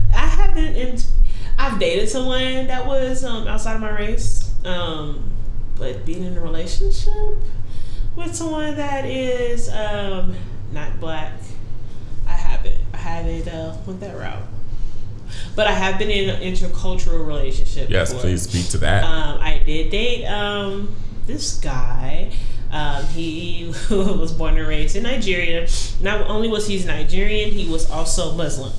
I've dated someone that was outside of my race, but being in a relationship with someone that is not black, I haven't went that route. But I have been in an intercultural relationship. Yes, before. Please speak to that. I did date this guy. He was born and raised in Nigeria. Not only was he Nigerian, he was also Muslim.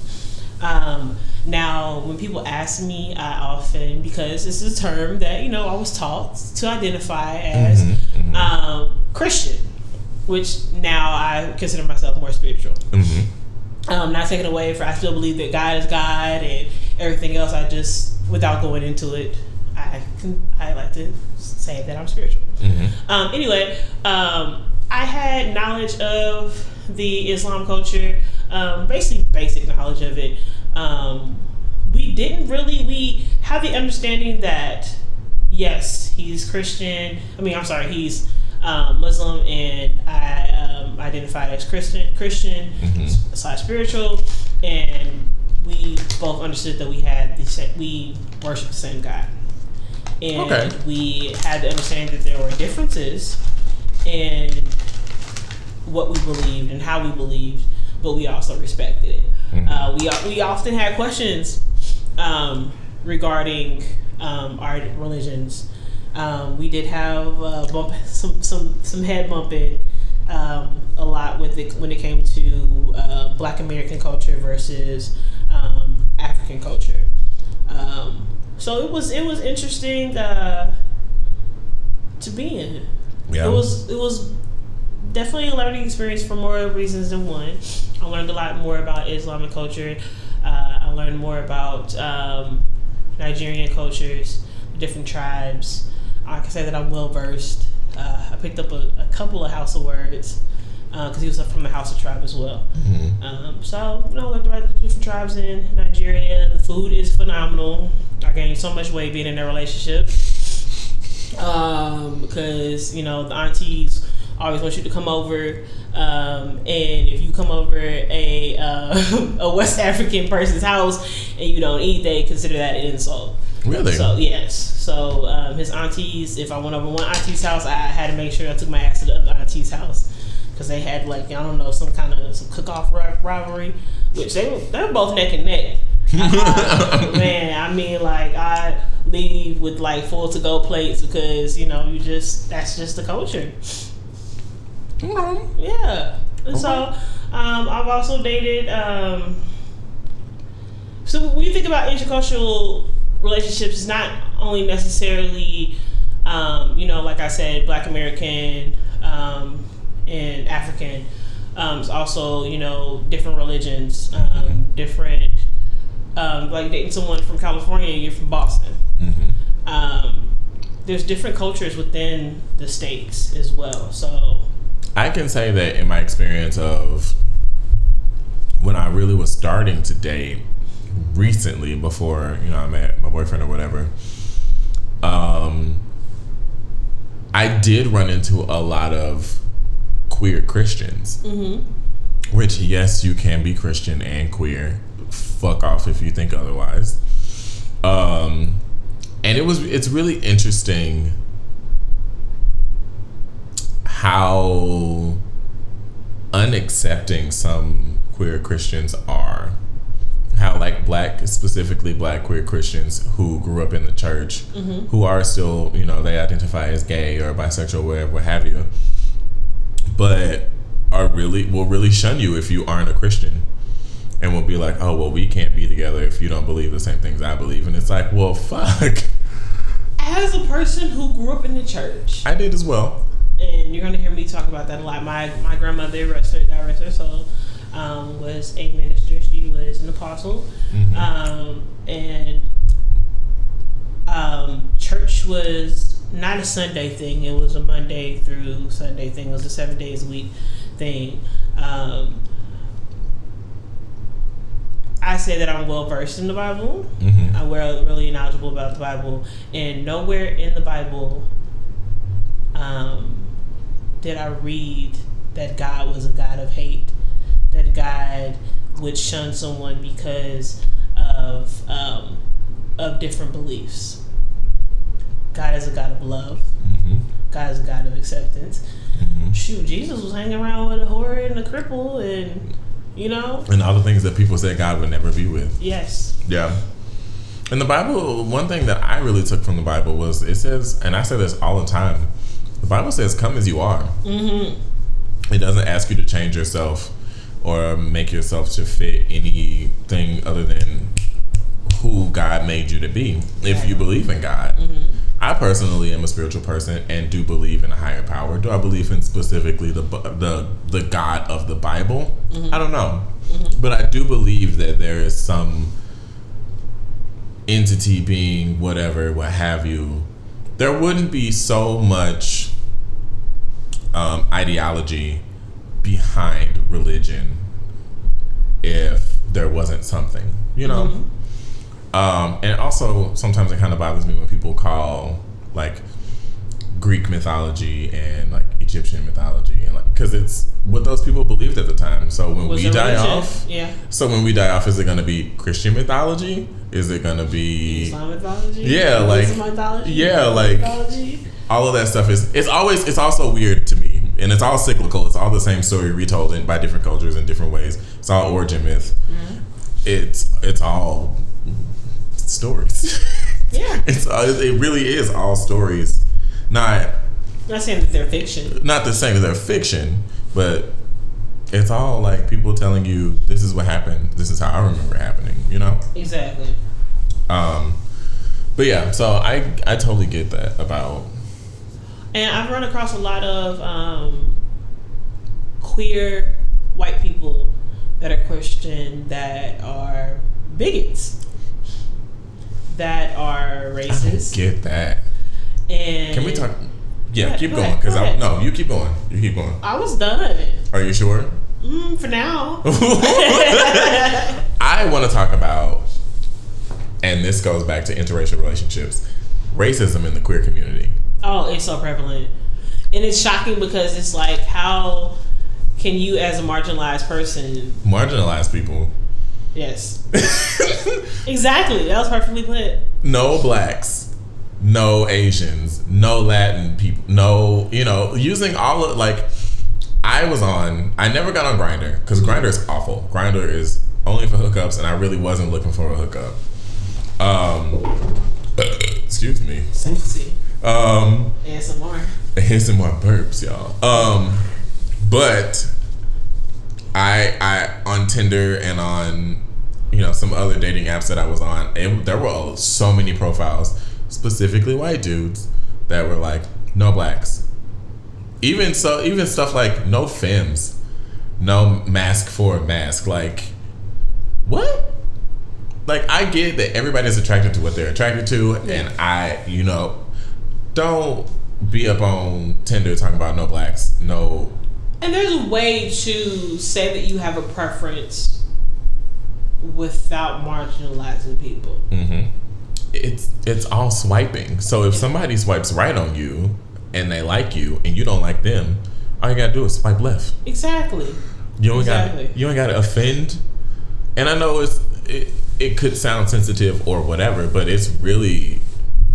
Now, when people ask me, I often, because this is a term that, I was taught to identify as Christian, which now I consider myself more spiritual. Not taken away for, I still believe that God is God and everything else. I just, without going into it, I like to say that I'm spiritual. Anyway, I had knowledge of the Islam culture, basically basic knowledge of it. We have the understanding that, yes, he's Christian. He's Muslim, and I identify as Christian / spiritual, and we both understood that we worship the same God, and we had to understand that there were differences in what we believed and how we believed, but we also respected it. We often had questions regarding our religions. We did have some head bumping a lot with it when it came to Black American culture versus African culture. So it was interesting to be in. Yeah. It was definitely a learning experience for more reasons than one. I learned a lot more about Islamic culture. I learned more about Nigerian cultures, different tribes. I can say that I'm well versed. I picked up a couple of House of words because he was from the House of tribe as well. Mm-hmm. So learned about the different tribes in Nigeria. The food is phenomenal. I gained so much weight being in a relationship because the aunties always want you to come over, and if you come over a West African person's house and you don't eat, they consider that an insult. Really? So yes. So his aunties, if I went over one auntie's house, I had to make sure I took my ass to the other auntie's house because they had some cook-off rivalry, which they're both neck and neck. Man, I mean, I leave with full to-go plates because that's just the culture. Yeah. And so I've also dated. So when you think about intercultural relationships, it's not only necessarily, like I said, Black American and African. It's also, different religions, different, like dating someone from California, you're from Boston. Mm-hmm. There's different cultures within the states as well. So I can say that in my experience of when I really was starting to date recently, before I met my boyfriend or whatever, I did run into a lot of queer Christians. Mm-hmm. Which, yes, you can be Christian and queer. Fuck off if you think otherwise. And it's really interesting how unaccepting some queer Christians are. How specifically black queer Christians who grew up in the church, mm-hmm. who are still, they identify as gay or bisexual, whatever, what have you, but will really shun you if you aren't a Christian, and will be like, oh, well, we can't be together if you don't believe the same things I believe. And it's like, well, fuck. As a person who grew up in the church, I did as well, and you're going to hear me talk about that a lot. My grandmother, rest her soul, was a minister. She was an apostle. Mm-hmm. And church was not a Sunday thing. It was a Monday through Sunday thing. It was a 7 days a week thing. I say that I'm well versed in the Bible. Mm-hmm. I'm really knowledgeable about the Bible, and nowhere in the Bible did I read that God was a God of hate, that God would shun someone because of different beliefs. God is a God of love. Mm-hmm. God is a God of acceptance. Mm-hmm. Shoot, Jesus was hanging around with a whore and a cripple, and and all the things that people said God would never be with. Yes. Yeah. In the Bible, one thing that I really took from the Bible was, it says, and I say this all the time, the Bible says, come as you are. Mm-hmm. It doesn't ask you to change yourself or make yourself to fit anything other than who God made you to be, if you believe in God. Mm-hmm. I personally am a spiritual person and do believe in a higher power. Do I believe in specifically the God of the Bible? Mm-hmm. I don't know. Mm-hmm. But I do believe that there is some entity, being, whatever, what have you. There wouldn't be so much ideology behind religion if there wasn't something, Mm-hmm. And also, sometimes it kind of bothers me when people call Greek mythology and Egyptian mythology, and because it's what those people believed at the time. So when we die off, is it going to be Christian mythology? Is it going to be Islam mythology? Yeah, mythology? Yeah, mythology? All of that stuff it's also weird to me, and it's all cyclical. It's all the same story retold by different cultures in different ways. It's all origin myth. Mm-hmm. It's all stories. Yeah. It really is all stories Not saying that they're fiction. Not the same as they're fiction, but it's all like people telling you this is what happened. This is how I remember it happening. You know. Exactly. But yeah, so I totally get that about. And I've run across a lot of queer white people that are Christian that are bigots, that are racist. I don't get that. And can we talk? Yeah, keep going. No, you keep going. You keep going. I was done. Are you sure? For now. I want to talk about, and this goes back to interracial relationships, racism in the queer community. Oh, it's so prevalent. And it's shocking because it's like, how can you as a marginalized person... Marginalized people? Yes. Exactly. That was perfectly put. No blacks, no Asians, no Latin people, no, using all of, like, I never got on Grindr because Grindr is awful. Grindr is only for hookups, and I really wasn't looking for a hookup. Excuse me. Sexy. ASMR burps, y'all. But I on Tinder and on some other dating apps that I was on, there were so many profiles, specifically white dudes, that were like, no blacks. Even stuff like no femmes, no mask for a mask. Like, what? Like, I get that everybody's attracted to what they're attracted to, and don't be up on Tinder talking about no blacks, no. And there's a way to say that you have a preference without marginalizing people. Mm-hmm. It's all swiping. So if somebody swipes right on you and they like you and you don't like them, all you gotta do is swipe left. Exactly. You ain't gotta offend. And I know it could sound sensitive or whatever, but it's really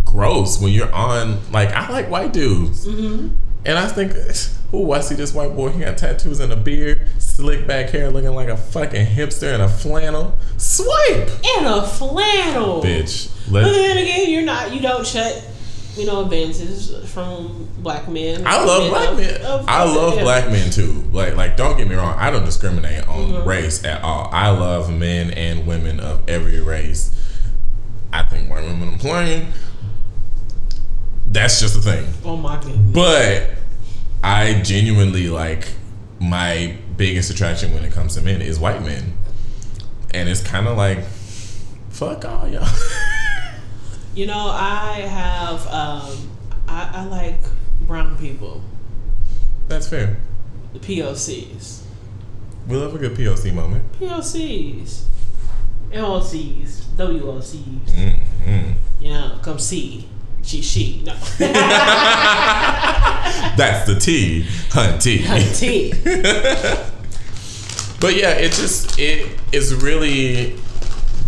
gross when you're on, like, I like white dudes. Mm-hmm. And I think, I see this white boy, he got tattoos and a beard, slick back hair, looking like a fucking hipster in a flannel. Swipe! In a flannel! Bitch. But then again, you don't shut, advances from black men. I love black men. I love black men too. Like, don't get me wrong, I don't discriminate on race at all. I love men and women of every race. I think white women are playing. That's just a thing. Oh my goodness. But I genuinely, like, my biggest attraction when it comes to men is white men. And it's kind of like, fuck all y'all. I have, I like brown people. That's fair. The POCs. We love a good POC moment. POCs. LOCs. WOCs. Mm-hmm. Come see. She. No. That's the T. Hunty. But yeah, it is really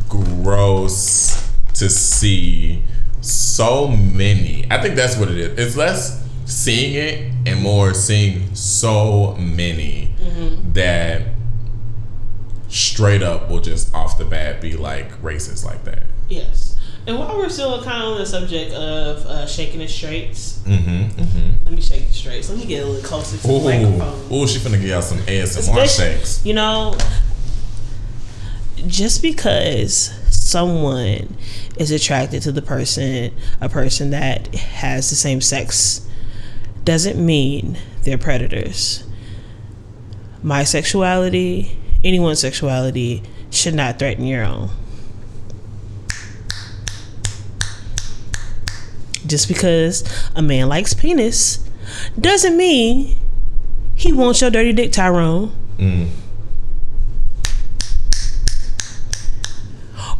gross to see so many. I think that's what it is. It's less seeing it and more seeing so many that straight up will just off the bat be like racist like that. Yes. And while we're still kind of on the subject of shaking the straights, let me shake the straights. Let me get a little closer to the microphone. Ooh, she finna give y'all some ASMR shakes. Just because someone is attracted to a person that has the same sex, doesn't mean they're predators. My sexuality, anyone's sexuality, should not threaten your own. Just because a man likes penis doesn't mean he wants your dirty dick, Tyrone.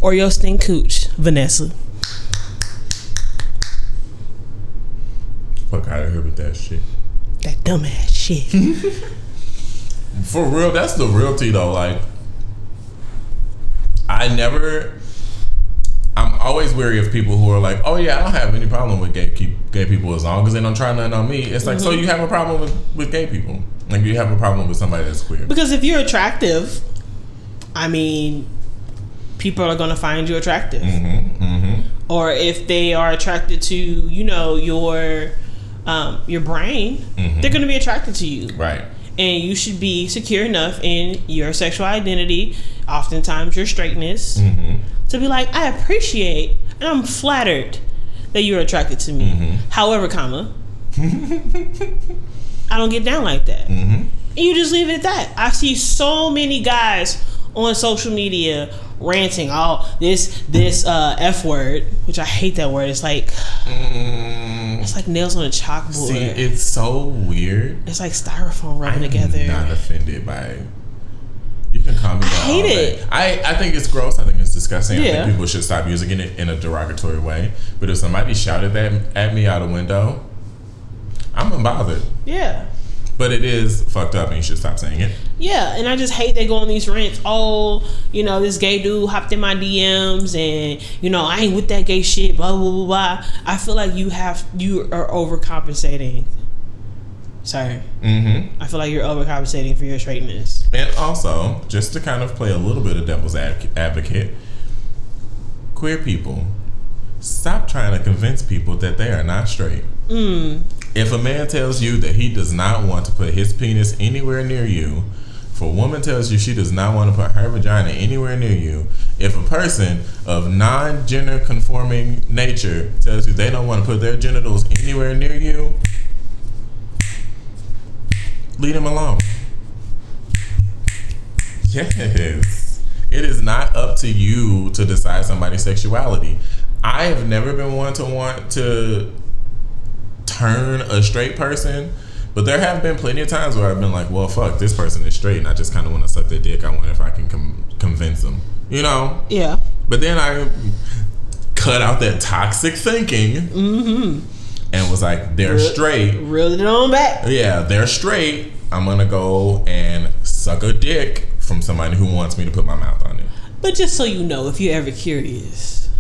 Or your stink cooch, Vanessa. Fuck out of here with that shit. That dumbass shit. For real, that's the real tea though. Like, I'm always wary of people who are like, oh yeah, I don't have any problem with gay people as long as they don't try nothing on me. It's like, so you have a problem with gay people. Like, you have a problem with somebody that's queer. Because if you're attractive, people are going to find you attractive. Or if they are attracted to, your your brain, they're going to be attracted to you. Right. And you should be secure enough in your sexual identity, oftentimes your straightness, to be like, I appreciate and I'm flattered that you're attracted to me. However, comma, I don't get down like that. And you just leave it at that. I see so many guys on social media ranting, this F word, which I hate that word. It's like it's like nails on a chalkboard. See, it's so weird. It's like styrofoam rubbing together. I'm not offended by it. You can call me that. I hate it. I think it's gross. I think it's disgusting. I think people should stop using it in a derogatory way. But if somebody shouted that at me out a window, I'm unbothered. Yeah. But it is fucked up and you should stop saying it. Yeah, and I just hate they go on these rants. Oh, this gay dude hopped in my DMs and, I ain't with that gay shit, blah, blah, blah, blah. I feel like you are overcompensating. Sorry. I feel like you're overcompensating for your straightness. And also, just to kind of play a little bit of devil's advocate, queer people, stop trying to convince people that they are not straight. If a man tells you that he does not want to put his penis anywhere near you, if a woman tells you she does not want to put her vagina anywhere near you, if a person of non-gender conforming nature tells you they don't want to put their genitals anywhere near you, leave them alone. Yes. It is not up to you to decide somebody's sexuality. I have never been one to want to turn a straight person, but there have been plenty of times where I've been like, well, fuck, this person is straight and I just kind of want to suck their dick. I wonder if I can convince them, Yeah. But then I cut out that toxic thinking and was like, they're straight. Reeled it on back. Yeah, they're straight. I'm going to go and suck a dick from somebody who wants me to put my mouth on it. But just so you know, if you're ever curious,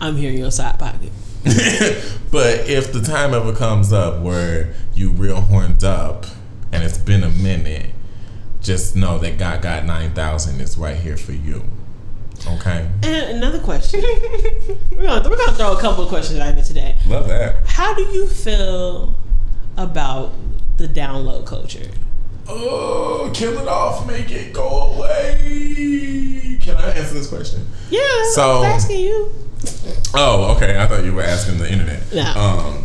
I'm here in your side pocket. But if the time ever comes up where you real horned up and it's been a minute, just know that God got 9,000 is right here for you. Okay. And another question. we're gonna throw a couple of questions at you today. Love that. How do you feel about the download culture? Oh, kill it off, make it go away. Can I answer this question? Yeah, so, I'm asking you. Oh, okay. I thought you were asking the internet. No.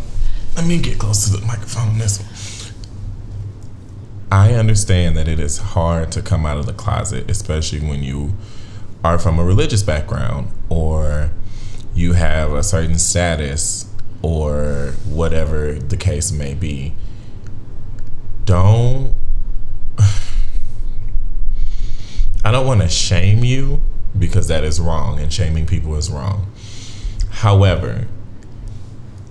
Let me get close to the microphone on this one. I understand that it is hard to come out of the closet, especially when you are from a religious background or you have a certain status or whatever the case may be. I don't want to shame you because that is wrong and shaming people is wrong. However,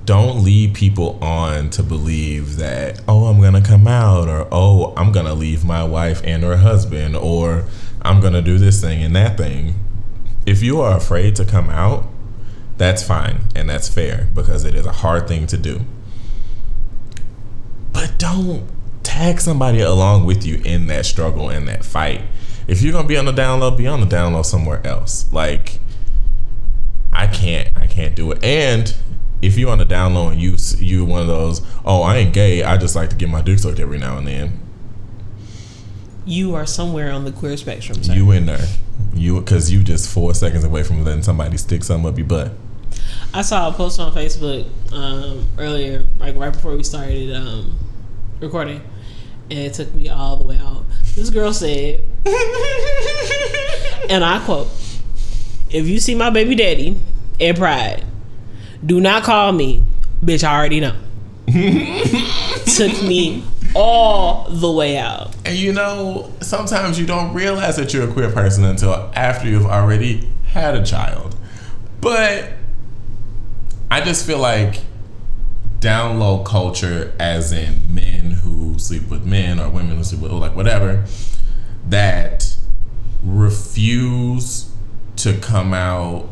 don't lead people on to believe that, oh, I'm going to come out, or, oh, I'm going to leave my wife and her husband, or I'm going to do this thing and that thing. If you are afraid to come out, that's fine and that's fair because it is a hard thing to do. But don't tag somebody along with you in that struggle and that fight. If you're going to be on the down low, be on the down low somewhere else. Like, I can't do it. And if you're on the down low and you one of those, oh, I ain't gay, I just like to get my dick sucked every now and then. You are somewhere on the queer spectrum, sir. You in there. Because you just 4 seconds away from letting somebody stick something up your butt. I saw a post on Facebook earlier, like right before we started recording, and it took me all the way out. This girl said, and I quote, "If you see my baby daddy at Pride, do not call me, bitch, I already know." Took me all the way out. And sometimes you don't realize that you're a queer person until after you've already had a child. But I just feel like down low culture, as in men who sleep with men or women who sleep with, like whatever, that refuse to come out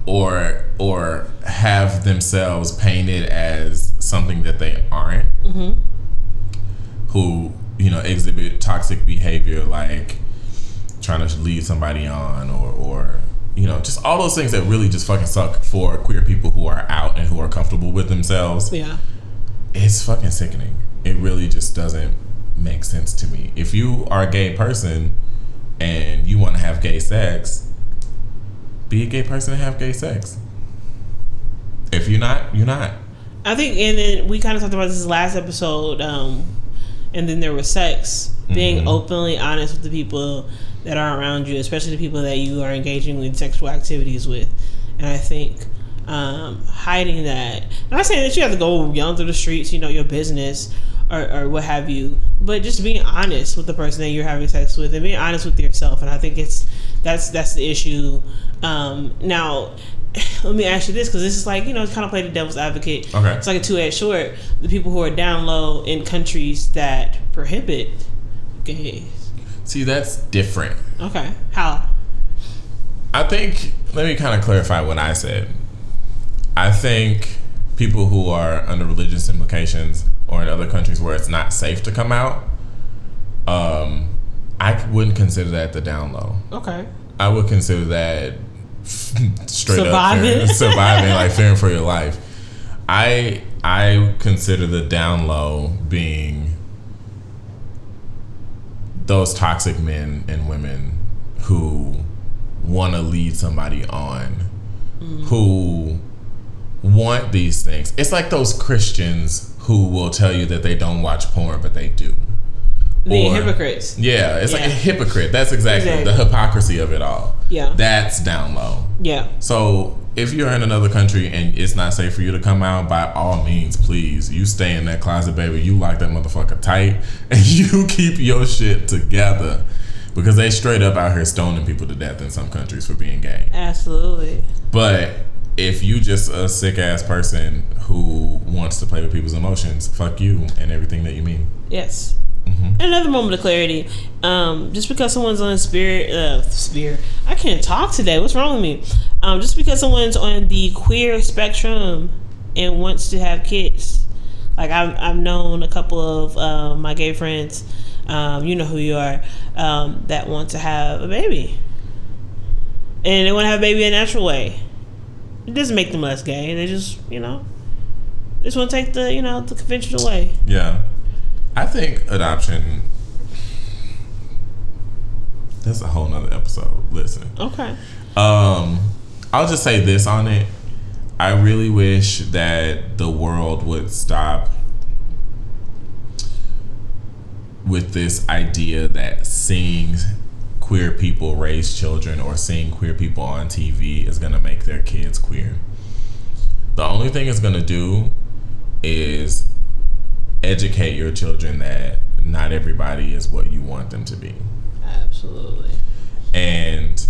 or have themselves painted as something that they aren't, who exhibit toxic behavior like trying to lead somebody on or just all those things that really just fucking suck for queer people who are out and who are comfortable with themselves. Yeah. It's fucking sickening. It really just doesn't make sense to me. If you are a gay person and you want to have gay sex, be a gay person and have gay sex. If you're not, you're not. I think, and then we kind of talked about this last episode, and then there was sex. Being openly honest with the people that are around you, especially the people that you are engaging in sexual activities with. And I think hiding that, I'm not saying that you have to go yelling through the streets, your business or what have you, but just being honest with the person that you're having sex with and being honest with yourself. And I think that's the issue. Now, let me ask you this, because this is like, it's kind of play the devil's advocate. Okay. It's like a two-edged sword. The people who are down low in countries that prohibit gays. See, that's different. Okay. How? I think, let me kind of clarify what I said. I think people who are under religious implications or in other countries where it's not safe to come out, I wouldn't consider that the down low. Okay. I would consider that straight surviving. up surviving, like fearing for your life. I consider the down low being those toxic men and women who want to lead somebody on, who want these things. It's like those Christians who will tell you that they don't watch porn, but they do. Being hypocrites. Yeah, it's like a hypocrite. That's exactly the hypocrisy of it all. Yeah. That's down low. Yeah. So if you're in another country and it's not safe for you to come out, by all means, please, you stay in that closet, baby. You lock that motherfucker tight and you keep your shit together, because they straight up out here stoning people to death in some countries for being gay. Absolutely. But if you just a sick ass person who wants to play with people's emotions, fuck you and everything that you mean. Yes. Another moment of clarity. Just because someone's on a spirit, I can't talk today. What's wrong with me? Just because someone's on the queer spectrum and wants to have kids, like I've known a couple of my gay friends, you know who you are, that want to have a baby, and they want to have a baby in a natural way. It doesn't make them less gay. They just, just want to take the, the conventional way. Yeah. I think adoption, that's a whole nother episode. Listen. Okay. I'll just say this on it. I really wish that the world would stop with this idea that seeing queer people raise children or seeing queer people on TV is going to make their kids queer. The only thing it's going to do is educate your children that not everybody is what you want them to be. Absolutely. And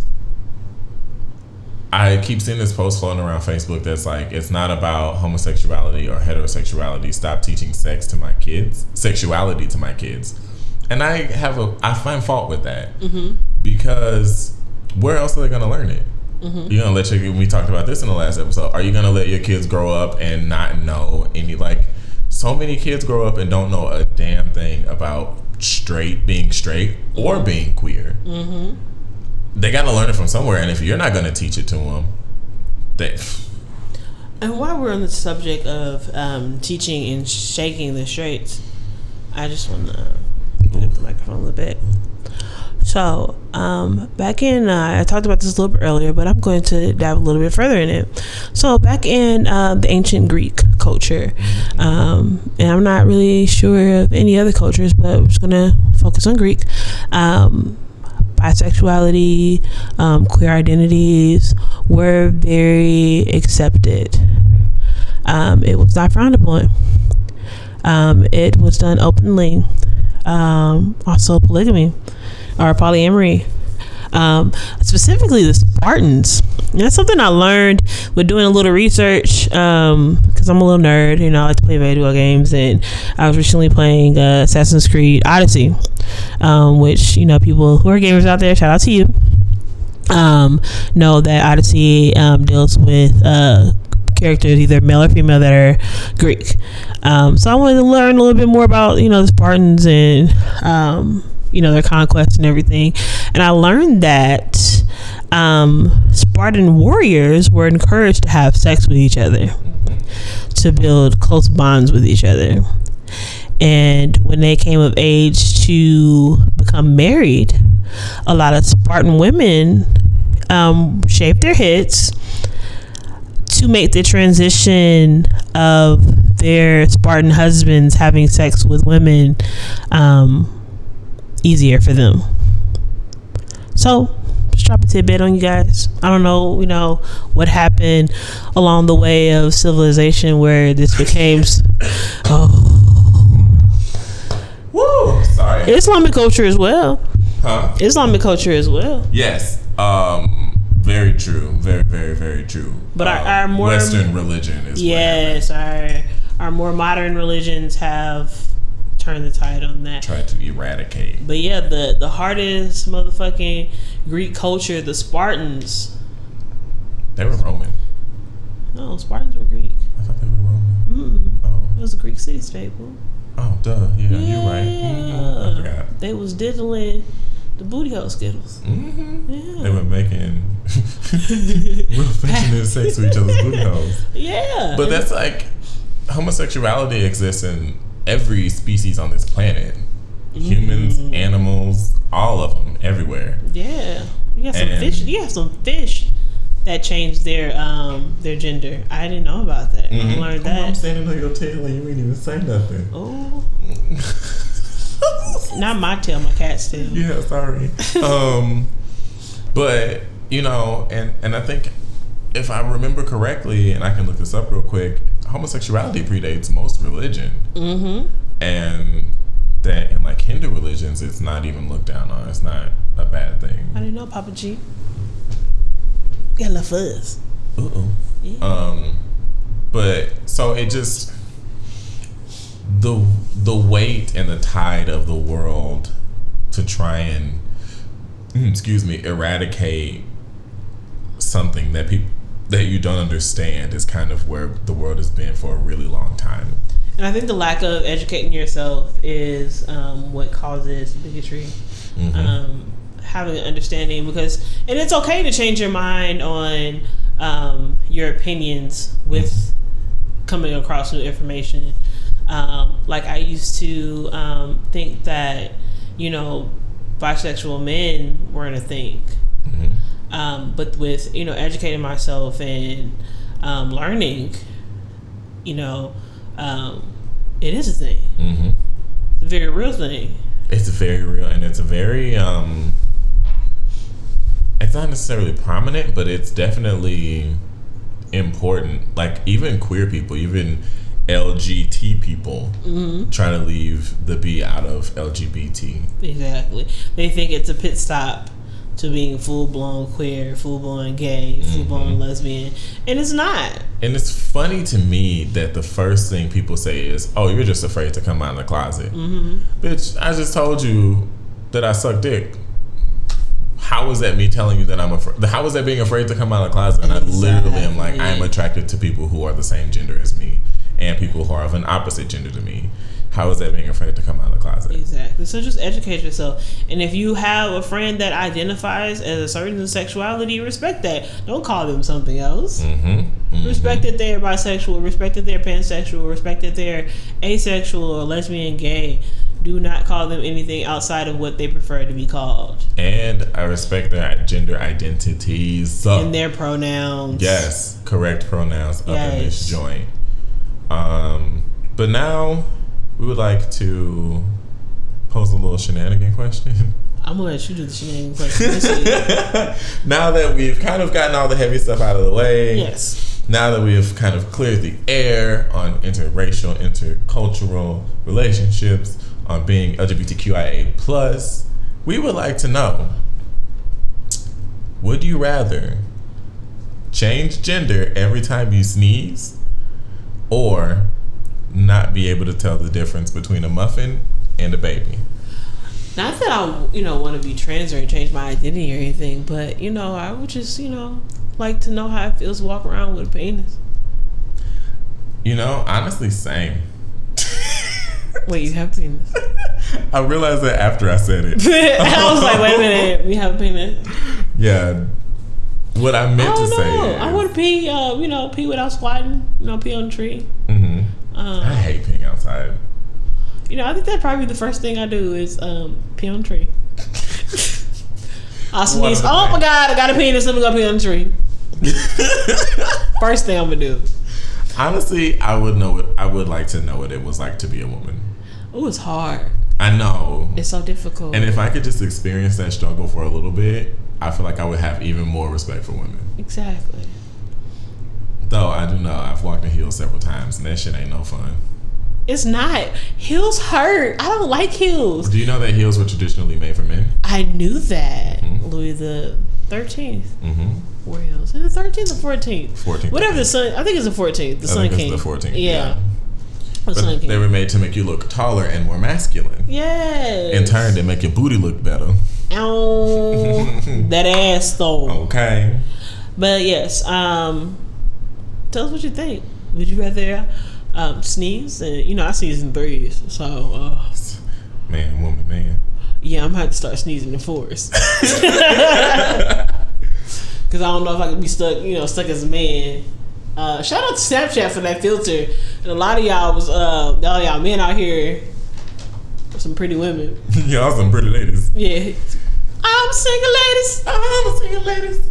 I keep seeing this post floating around Facebook that's like, it's not about homosexuality or heterosexuality. Stop teaching sexuality to my kids. And I find fault with that. Because where else are they going to learn it? You're going to we talked about this in the last episode. Are you going to let your kids grow up and not know any, so many kids grow up and don't know a damn thing about being straight or being queer. They got to learn it from somewhere, and if you're not going to teach it to them, And while we're on the subject of teaching and shaking the straights, I just want to get up the microphone a little bit. So, back in, I talked about this a little bit earlier, but I'm going to dive a little bit further in it. So, back in the ancient Greek culture, and I'm not really sure of any other cultures, but I'm just going to focus on Greek. Bisexuality, queer identities were very accepted. It was not frowned upon. It was done openly. Also, polygamy or polyamory. Specifically the Spartans. And that's something I learned with doing a little research, because I'm a little nerd, I like to play video games, and I was recently playing Assassin's Creed Odyssey, which, people who are gamers out there, shout out to you, know that Odyssey deals with characters, either male or female, that are Greek. So I wanted to learn a little bit more about, the Spartans and, their conquest and everything. And I learned that Spartan warriors were encouraged to have sex with each other to build close bonds with each other. And when they came of age to become married, a lot of Spartan women shaved their heads to make the transition of their Spartan husbands having sex with women easier for them. So just drop a tidbit on you guys. I don't know, what happened along the way of civilization where this became Woo! Sorry. Islamic culture as well. Huh? Islamic culture as well. Yes. Very true. Very, very, very true. But our more Western religion is our more modern religions have turned the tide on that. Tried to eradicate. But yeah, the hardest motherfucking Greek culture, the Spartans. They were Roman. No, Spartans were Greek. I thought they were Roman. Oh. It was a Greek city-state, bro. Oh, duh. Yeah, you're right. I forgot. They was diddling the booty hole skittles. Mm-hmm. Yeah. They were making real affectionate sex with each other's booty holes. Yeah. But that's like, homosexuality exists in every species on this planet. Humans, animals, all of them, everywhere. Yeah. You got some fish. You have some fish that changed their gender. I didn't know about that. I learned that. I'm standing on your tail and you ain't even say nothing. Oh. Not my tail, my cat's tail. Yeah, sorry. But and I think if I remember correctly, and I can look this up real quick, homosexuality predates most religion. And that in like Hindu religions, it's not even looked down on. It's not a bad thing. I didn't know, Papa G. Got a little fuzz. Yeah. But so it just the weight and the tide of the world to try and eradicate something that you don't understand is kind of where the world has been for a really long time. And I think the lack of educating yourself is what causes bigotry. Having an understanding, and it's okay to change your mind on your opinions with coming across new information. Like I used to think that bisexual men weren't a thing, but with educating myself and learning, it is a thing. It's a very real thing. It's very real, and it's a very it's not necessarily prominent, but it's definitely important. Like even queer people, even LGBT people, trying to leave the B out of LGBT. Exactly. They think it's a pit stop to being full-blown queer, full-blown gay, full-blown lesbian, and it's not. And it's funny to me that the first thing people say is, "Oh, you're just afraid to come out of the closet." Bitch, I just told you that I suck dick. How is that me telling you that I'm afraid? How is that being afraid to come out of the closet? And I literally am like, I'm attracted to people who are the same gender as me and people who are of an opposite gender to me. How is that being afraid to come out of the closet? Exactly. So just educate yourself. And if you have a friend that identifies as a certain sexuality, respect that. Don't call them something else. Respect that they're bisexual. Respect that they're pansexual. Respect that they're asexual or lesbian, gay. Do not call them anything outside of what they prefer to be called. And I respect their gender identities. And their pronouns. Yes. Correct pronouns up in this joint. But now we would like to pose a little shenanigan question. I'm gonna let you do the shenanigan question. Now that we've kind of gotten all the heavy stuff out of the way. Yes. Now that we've kind of cleared the air on interracial, intercultural relationships, on being LGBTQIA+, we would like to know, would you rather change gender every time you sneeze or not be able to tell the difference between a muffin and a baby? Not that I, want to be trans or change my identity or anything, but, I would just, like to know how it feels to walk around with a penis. Honestly, same. Wait, you have a penis? I realized that after I said it. I was like, wait a minute, we have a penis? Yeah. What I meant to say is, I want to pee. Pee without squatting. Pee on the tree. Mm-hmm. I hate peeing outside. I think that'd probably be the first thing I do is pee on the tree. I sneeze. Oh my God! I gotta pee in this. Let me go pee on the tree. First thing I'm gonna do. Honestly, I would like to know what it was like to be a woman. Oh, it's hard. I know. It's so difficult. And if I could just experience that struggle for a little bit, I feel like I would have even more respect for women. Exactly. Though I do know I've walked in heels several times, and that shit ain't no fun. It's not. Heels hurt. I don't like heels. Do you know that heels were traditionally made for men? I knew that. Mm-hmm. Louis the 13th. Mm-hmm. Wore heels. Is it 13th or 14th? 14th. Whatever the sun. I think it's the 14th. The Sun King. It's the 14th. Yeah. But they were made to make you look taller and more masculine. Yes. In turn, they make your booty look better. Ow. That ass though. Okay. But yes. Tell us what you think. Would you rather sneeze? And I sneeze in threes. So man, woman, man. Yeah, I'm gonna have to start sneezing in fours. Cause I don't know if I could be stuck as a man. Shout out to Snapchat for that filter. And a lot of y'all was y'all men out here with some pretty women. Y'all some pretty ladies. Yeah. I'm single ladies.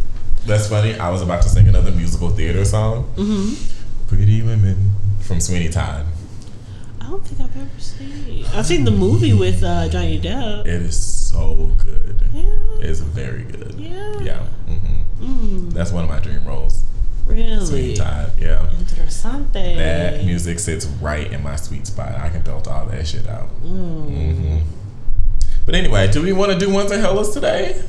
That's funny. I was about to sing another musical theater song. Mm-hmm. Pretty Women from Sweeney Todd. I don't think I've ever seen. I've seen the movie with Johnny Depp. It is so good. Yeah. It's very good. Yeah. Yeah. Mm-hmm. That's one of my dream roles. Really? Sweeney Todd. Yeah. Interessante. That music sits right in my sweet spot. I can belt all that shit out. Mm-hmm. But anyway, do we want to do Ones That Hellas today?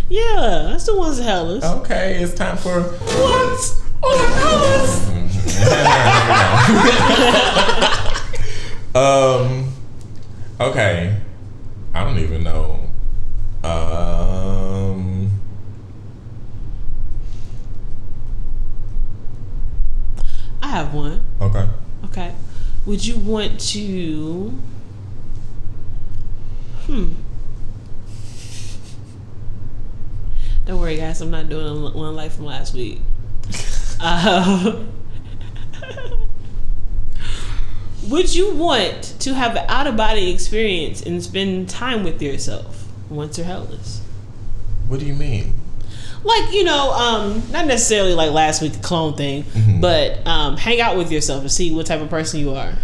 Yeah, let's do Ones That Hellas. Okay, it's time for Ones That Hellas. Okay. I don't even know. I have one. Okay. Would you want to... Don't worry, guys. I'm not doing one like from last week. Would you want to have an out-of-body experience and spend time with yourself once you're helpless? What do you mean? Like, not necessarily like last week, the clone thing, but hang out with yourself and see what type of person you are.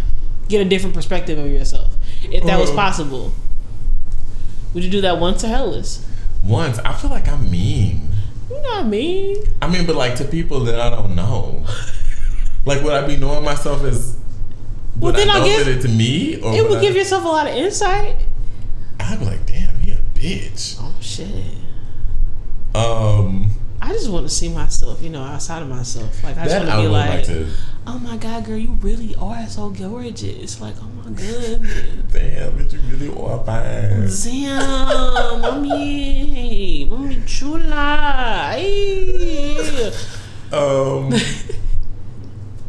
Get a different perspective of yourself. If that was possible. Would you do that once or hellas? Once. I feel like I'm mean. You're not mean. I mean, but like to people that I don't know. Like, would I be knowing myself as... Would I know that it's me? Or it would give yourself a lot of insight. I'd be like, damn, he a bitch. Oh, shit. I just want to see myself, outside of myself. Like, I just want to be like, oh my God, girl, you really are so gorgeous. Like, oh my goodness. Damn, but you really are fine. Damn, mommy chula. Ay.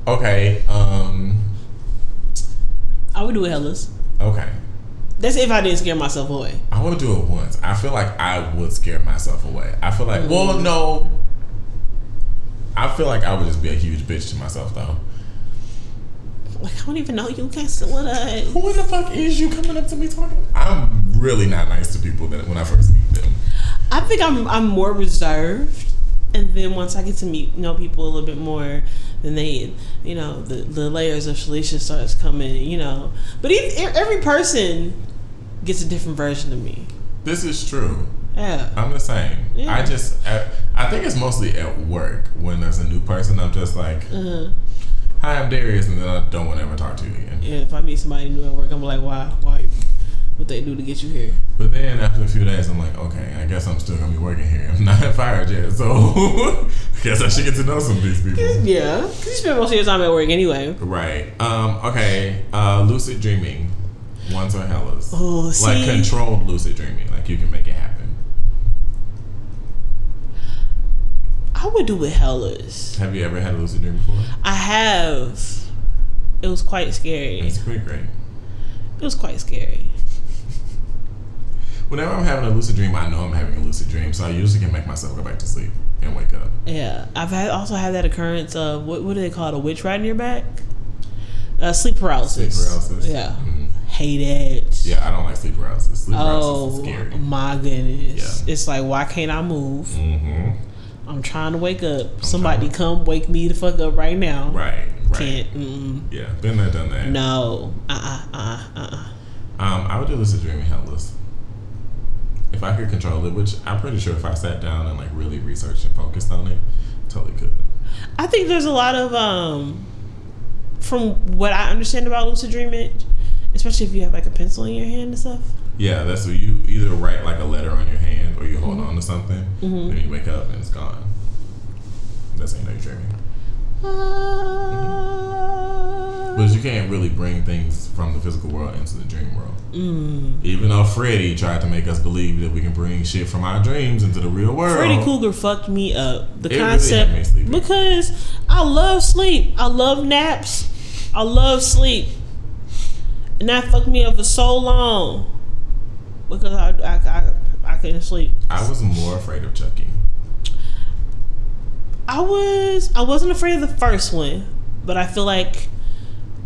Okay. I would do it hellas. Okay. That's if I didn't scare myself away. I would do it once. I feel like I would scare myself away. I feel like, well, no. I feel like I would just be a huge bitch to myself, though. Like, I don't even know you. Can't sit with us. Who the fuck is you coming up to me talking? I'm really not nice to people when I first meet them. I think I'm more reserved. And then once I get to know people a little bit more, then they, the layers of Shalisha starts coming, But every person gets a different version of me. This is true. Yeah. I'm the same. Yeah. I think it's mostly at work when there's a new person. I'm just like, hi, I'm Darius, and then I don't want to ever talk to you again. Yeah, if I meet somebody new at work, I'm like, why? What they do to get you here? But then after a few days, I'm like, okay, I guess I'm still gonna be working here. I'm not fired yet, so I guess I should get to know some of these people. Yeah, because you spend most of your time at work anyway. Right. Okay. Lucid dreaming, ones or hellas. Oh, see, like controlled lucid dreaming, like you can make it happen. I would do it hellas. Have you ever had a lucid dream before? I have. It was quite scary. It's pretty great. It was quite scary. Whenever I'm having a lucid dream, I know I'm having a lucid dream, so I usually can make myself go back to sleep and wake up. Yeah, I've also had that occurrence of what do they call it? A witch riding your back? Sleep paralysis. Sleep paralysis. Yeah. Hate it. Yeah, I don't like sleep paralysis. Sleep paralysis is scary. Oh my goodness. Yeah. It's like, why can't I move? Mm-hmm. I'm trying to wake up. Somebody come wake me the fuck up right now. Right. Can't. Yeah, been there, done that. No. I would do lucid dreaming helpless. If I could control it, which I'm pretty sure if I sat down and like really researched and focused on it, totally could. I think there's a lot of from what I understand about lucid dreaming, especially if you have like a pencil in your hand and stuff. Yeah, that's what you either write like a letter on your hand or you hold on to something, then you wake up and it's gone. That's how you know you're dreaming. But you can't really bring things from the physical world into the dream world. Even though Freddy tried to make us believe that we can bring shit from our dreams into the real world. Freddy Krueger fucked me up. The it concept really had me because I love sleep. I love naps. I love sleep. And that fucked me up for so long. Because I couldn't sleep. I was more afraid of Chucky. I wasn't afraid of the first one, but I feel like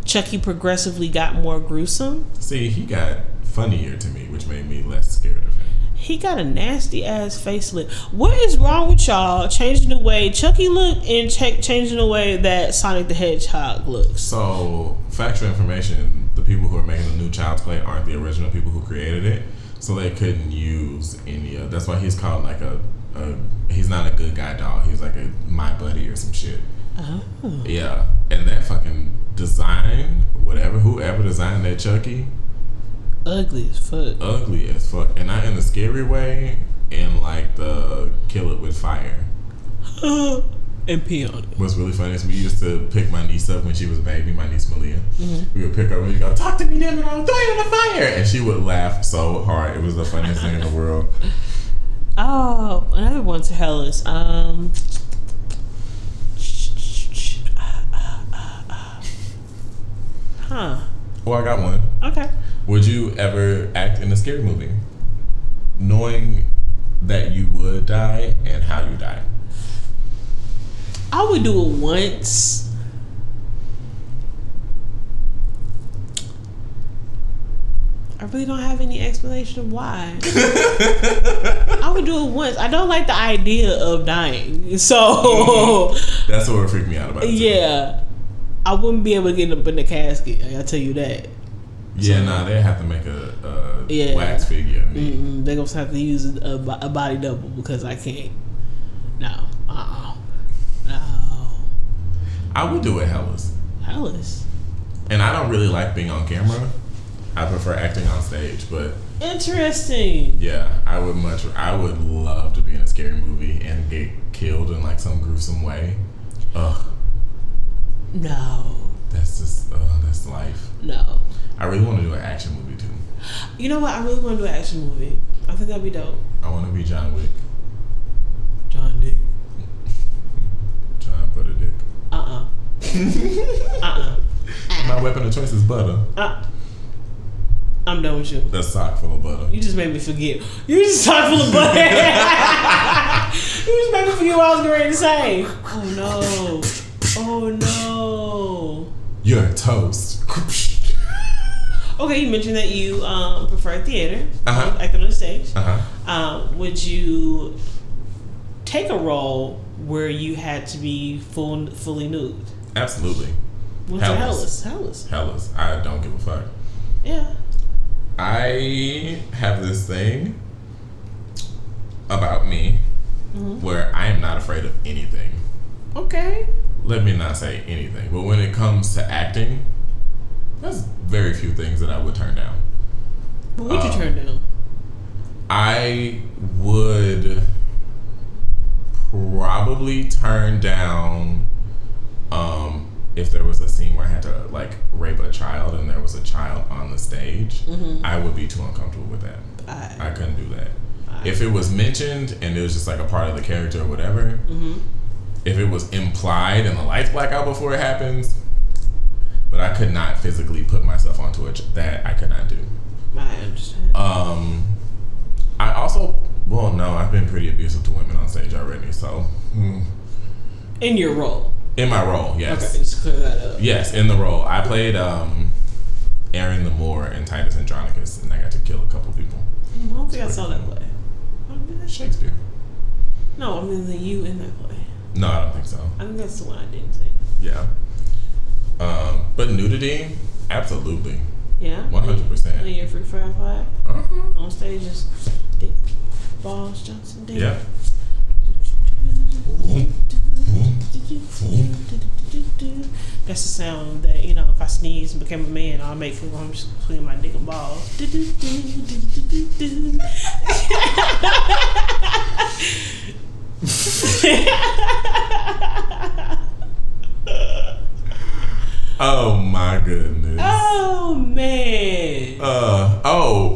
Chucky progressively got more gruesome. See, he got funnier to me, which made me less scared of him. He got a nasty ass facelift. What is wrong with y'all changing the way Chucky looked and changing the way that Sonic the Hedgehog looks? So, factual information, the people who are making the new Child's Play aren't the original people who created it, so they couldn't use any of. That's why he's called like he's not a good guy doll. He's like a my buddy or some shit. Oh. Yeah, and that fucking design, whoever designed that Chucky, ugly as fuck. Ugly as fuck, and not in a scary way, in like the kill it with fire. And pee on it. What's really funny is we used to pick my niece up when she was a baby, my niece Malia. We would pick her up and we'd go, talk to me, damn it, I'll throw you in the fire. And she would laugh so hard. It was the funniest thing in the world. Oh, another one to Hellas. Well, I got one. Okay. Would you ever act in a scary movie, knowing that you would die and how you die? I would do it once. I really don't have any explanation of why. I would do it once. I don't like the idea of dying. So that's what would freak me out about it. Yeah. I wouldn't be able to get up in the casket. I'll tell you that. Yeah, they have to make a wax figure of me. They're going to have to use a body double because I can't. No. No. I would do it hellas. And I don't really like being on camera. I prefer acting on stage, but interesting. Yeah, I would love to be in a scary movie and get killed in like some gruesome way. Ugh. No. That's just that's life. No. I really want to do an action movie too. You know what? I really want to do an action movie. I think that'd be dope. I want to be John Wick. John Dick. John Butter Dick. My weapon of choice is butter. I'm done with you. The sock full of butter. You just made me forget. You just sock full of butter. You just made me forget what I was getting ready to say. Oh no. You're toast. Okay, you mentioned that you prefer theater, acting on the stage. Would you take a role where you had to be fully nude? Absolutely. What's your Hellas? Hellas. I don't give a fuck. Yeah. I have this thing about me where I am not afraid of anything. Okay. Let me not say anything, but when it comes to acting, there's very few things that I would turn down. What would you turn down? I would probably turn down if there was a scene where I had to like rape a child and there was a child on the stage. I would be too uncomfortable with that. I couldn't do that. If it was mentioned and it was just like a part of the character or whatever, if it was implied and the lights black out before it happens, but I could not physically put myself onto it. That I could not do. I understand. pretty abusive to women on stage already. So, in your role. In my role, yes. Okay, just clear that up. Yes, in the role. I played Aaron the Moor and Titus Andronicus, and I got to kill a couple people. I don't think I saw that play. Shakespeare. No, I mean you in that play. No, I don't think so. I think that's the one I didn't see. Yeah. But nudity, absolutely. Yeah. 100%. And your free fire flag on stage is Dick Balls Johnson. Dick. Yeah. That's the sound that, you know, if I sneeze and became a man, I'll make it when I'm just swinging my dick and balls. Oh my goodness. Oh man.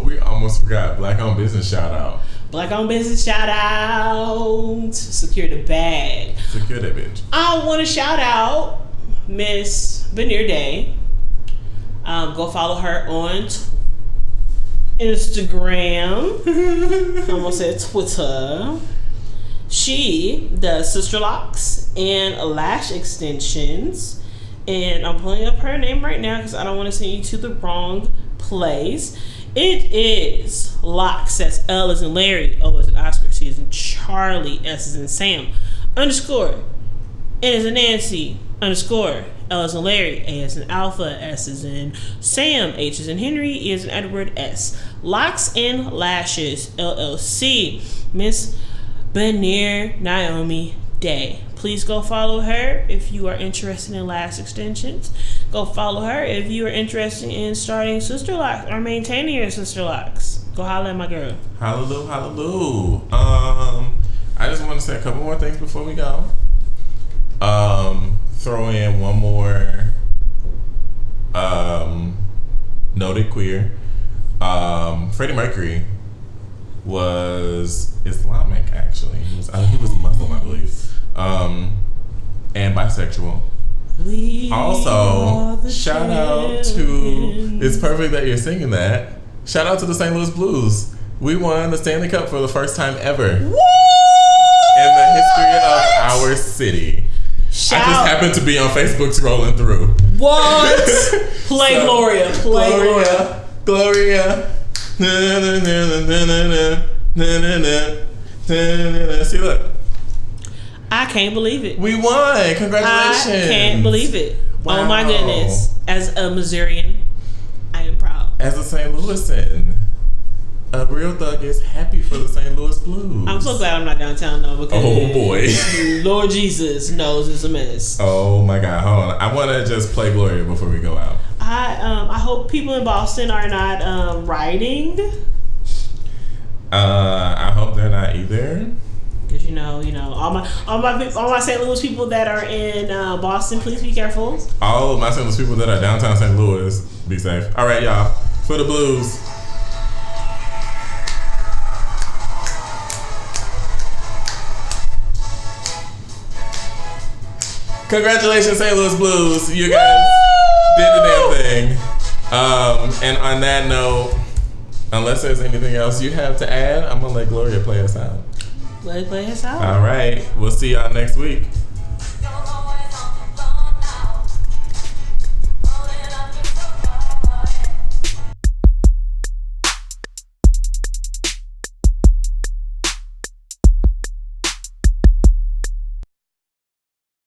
We almost forgot Black Owned Business shout out. Black Owned Business shout out. Secure the bag. Secure that bitch. I want to shout out Miss Beneer Day. Go follow her on Instagram. I almost said Twitter. She does sister locks and lash extensions. And I'm pulling up her name right now because I don't want to send you to the wrong place. It is Locks. That's L as in Larry, O as in Oscar, C as in Charlie, S as in Sam, _, N as in Nancy, _, L as in Larry, A as in Alpha, S as in Sam, H as in Henry, E as in Edward, S. Locks and Lashes, LLC. Miss Beneer Naomi Day. Please go follow her if you are interested in lash extensions. Go follow her if you are interested in starting sister locks or maintaining your sister locks. Go holler at my girl. Hallelujah, hallelujah. I just want to say a couple more things before we go. Throw in one more noted queer. Freddie Mercury was Islamic, actually. He was Muslim, I believe. And bisexual. Also, shout out to, it's perfect that you're singing that. Shout out to the St. Louis Blues. We won the Stanley Cup for the first time ever in the history of our city. I just happened to be on Facebook scrolling through. What? Play so, Gloria. Gloria. See, look. I can't believe it. We won. Congratulations. I can't believe it. Wow. Oh my goodness. As a Missourian, I am proud. As a St. Louisan, a real thug is happy for the St. Louis Blues. I'm so glad I'm not downtown though, because oh boy, Lord Jesus knows it's a mess. Oh my God, hold on. I want to just play Gloria before we go out. I hope people in Boston are not rioting. I hope they're not either. Because you know, all my St. Louis people that are in Boston, please be careful. All of my St. Louis people that are downtown St. Louis, be safe. All right, y'all, for the Blues. Congratulations, St. Louis Blues. You guys did the damn thing. And on that note, unless there's anything else you have to add, I'm going to let Gloria play us out. Play us out. All right. We'll see y'all next week.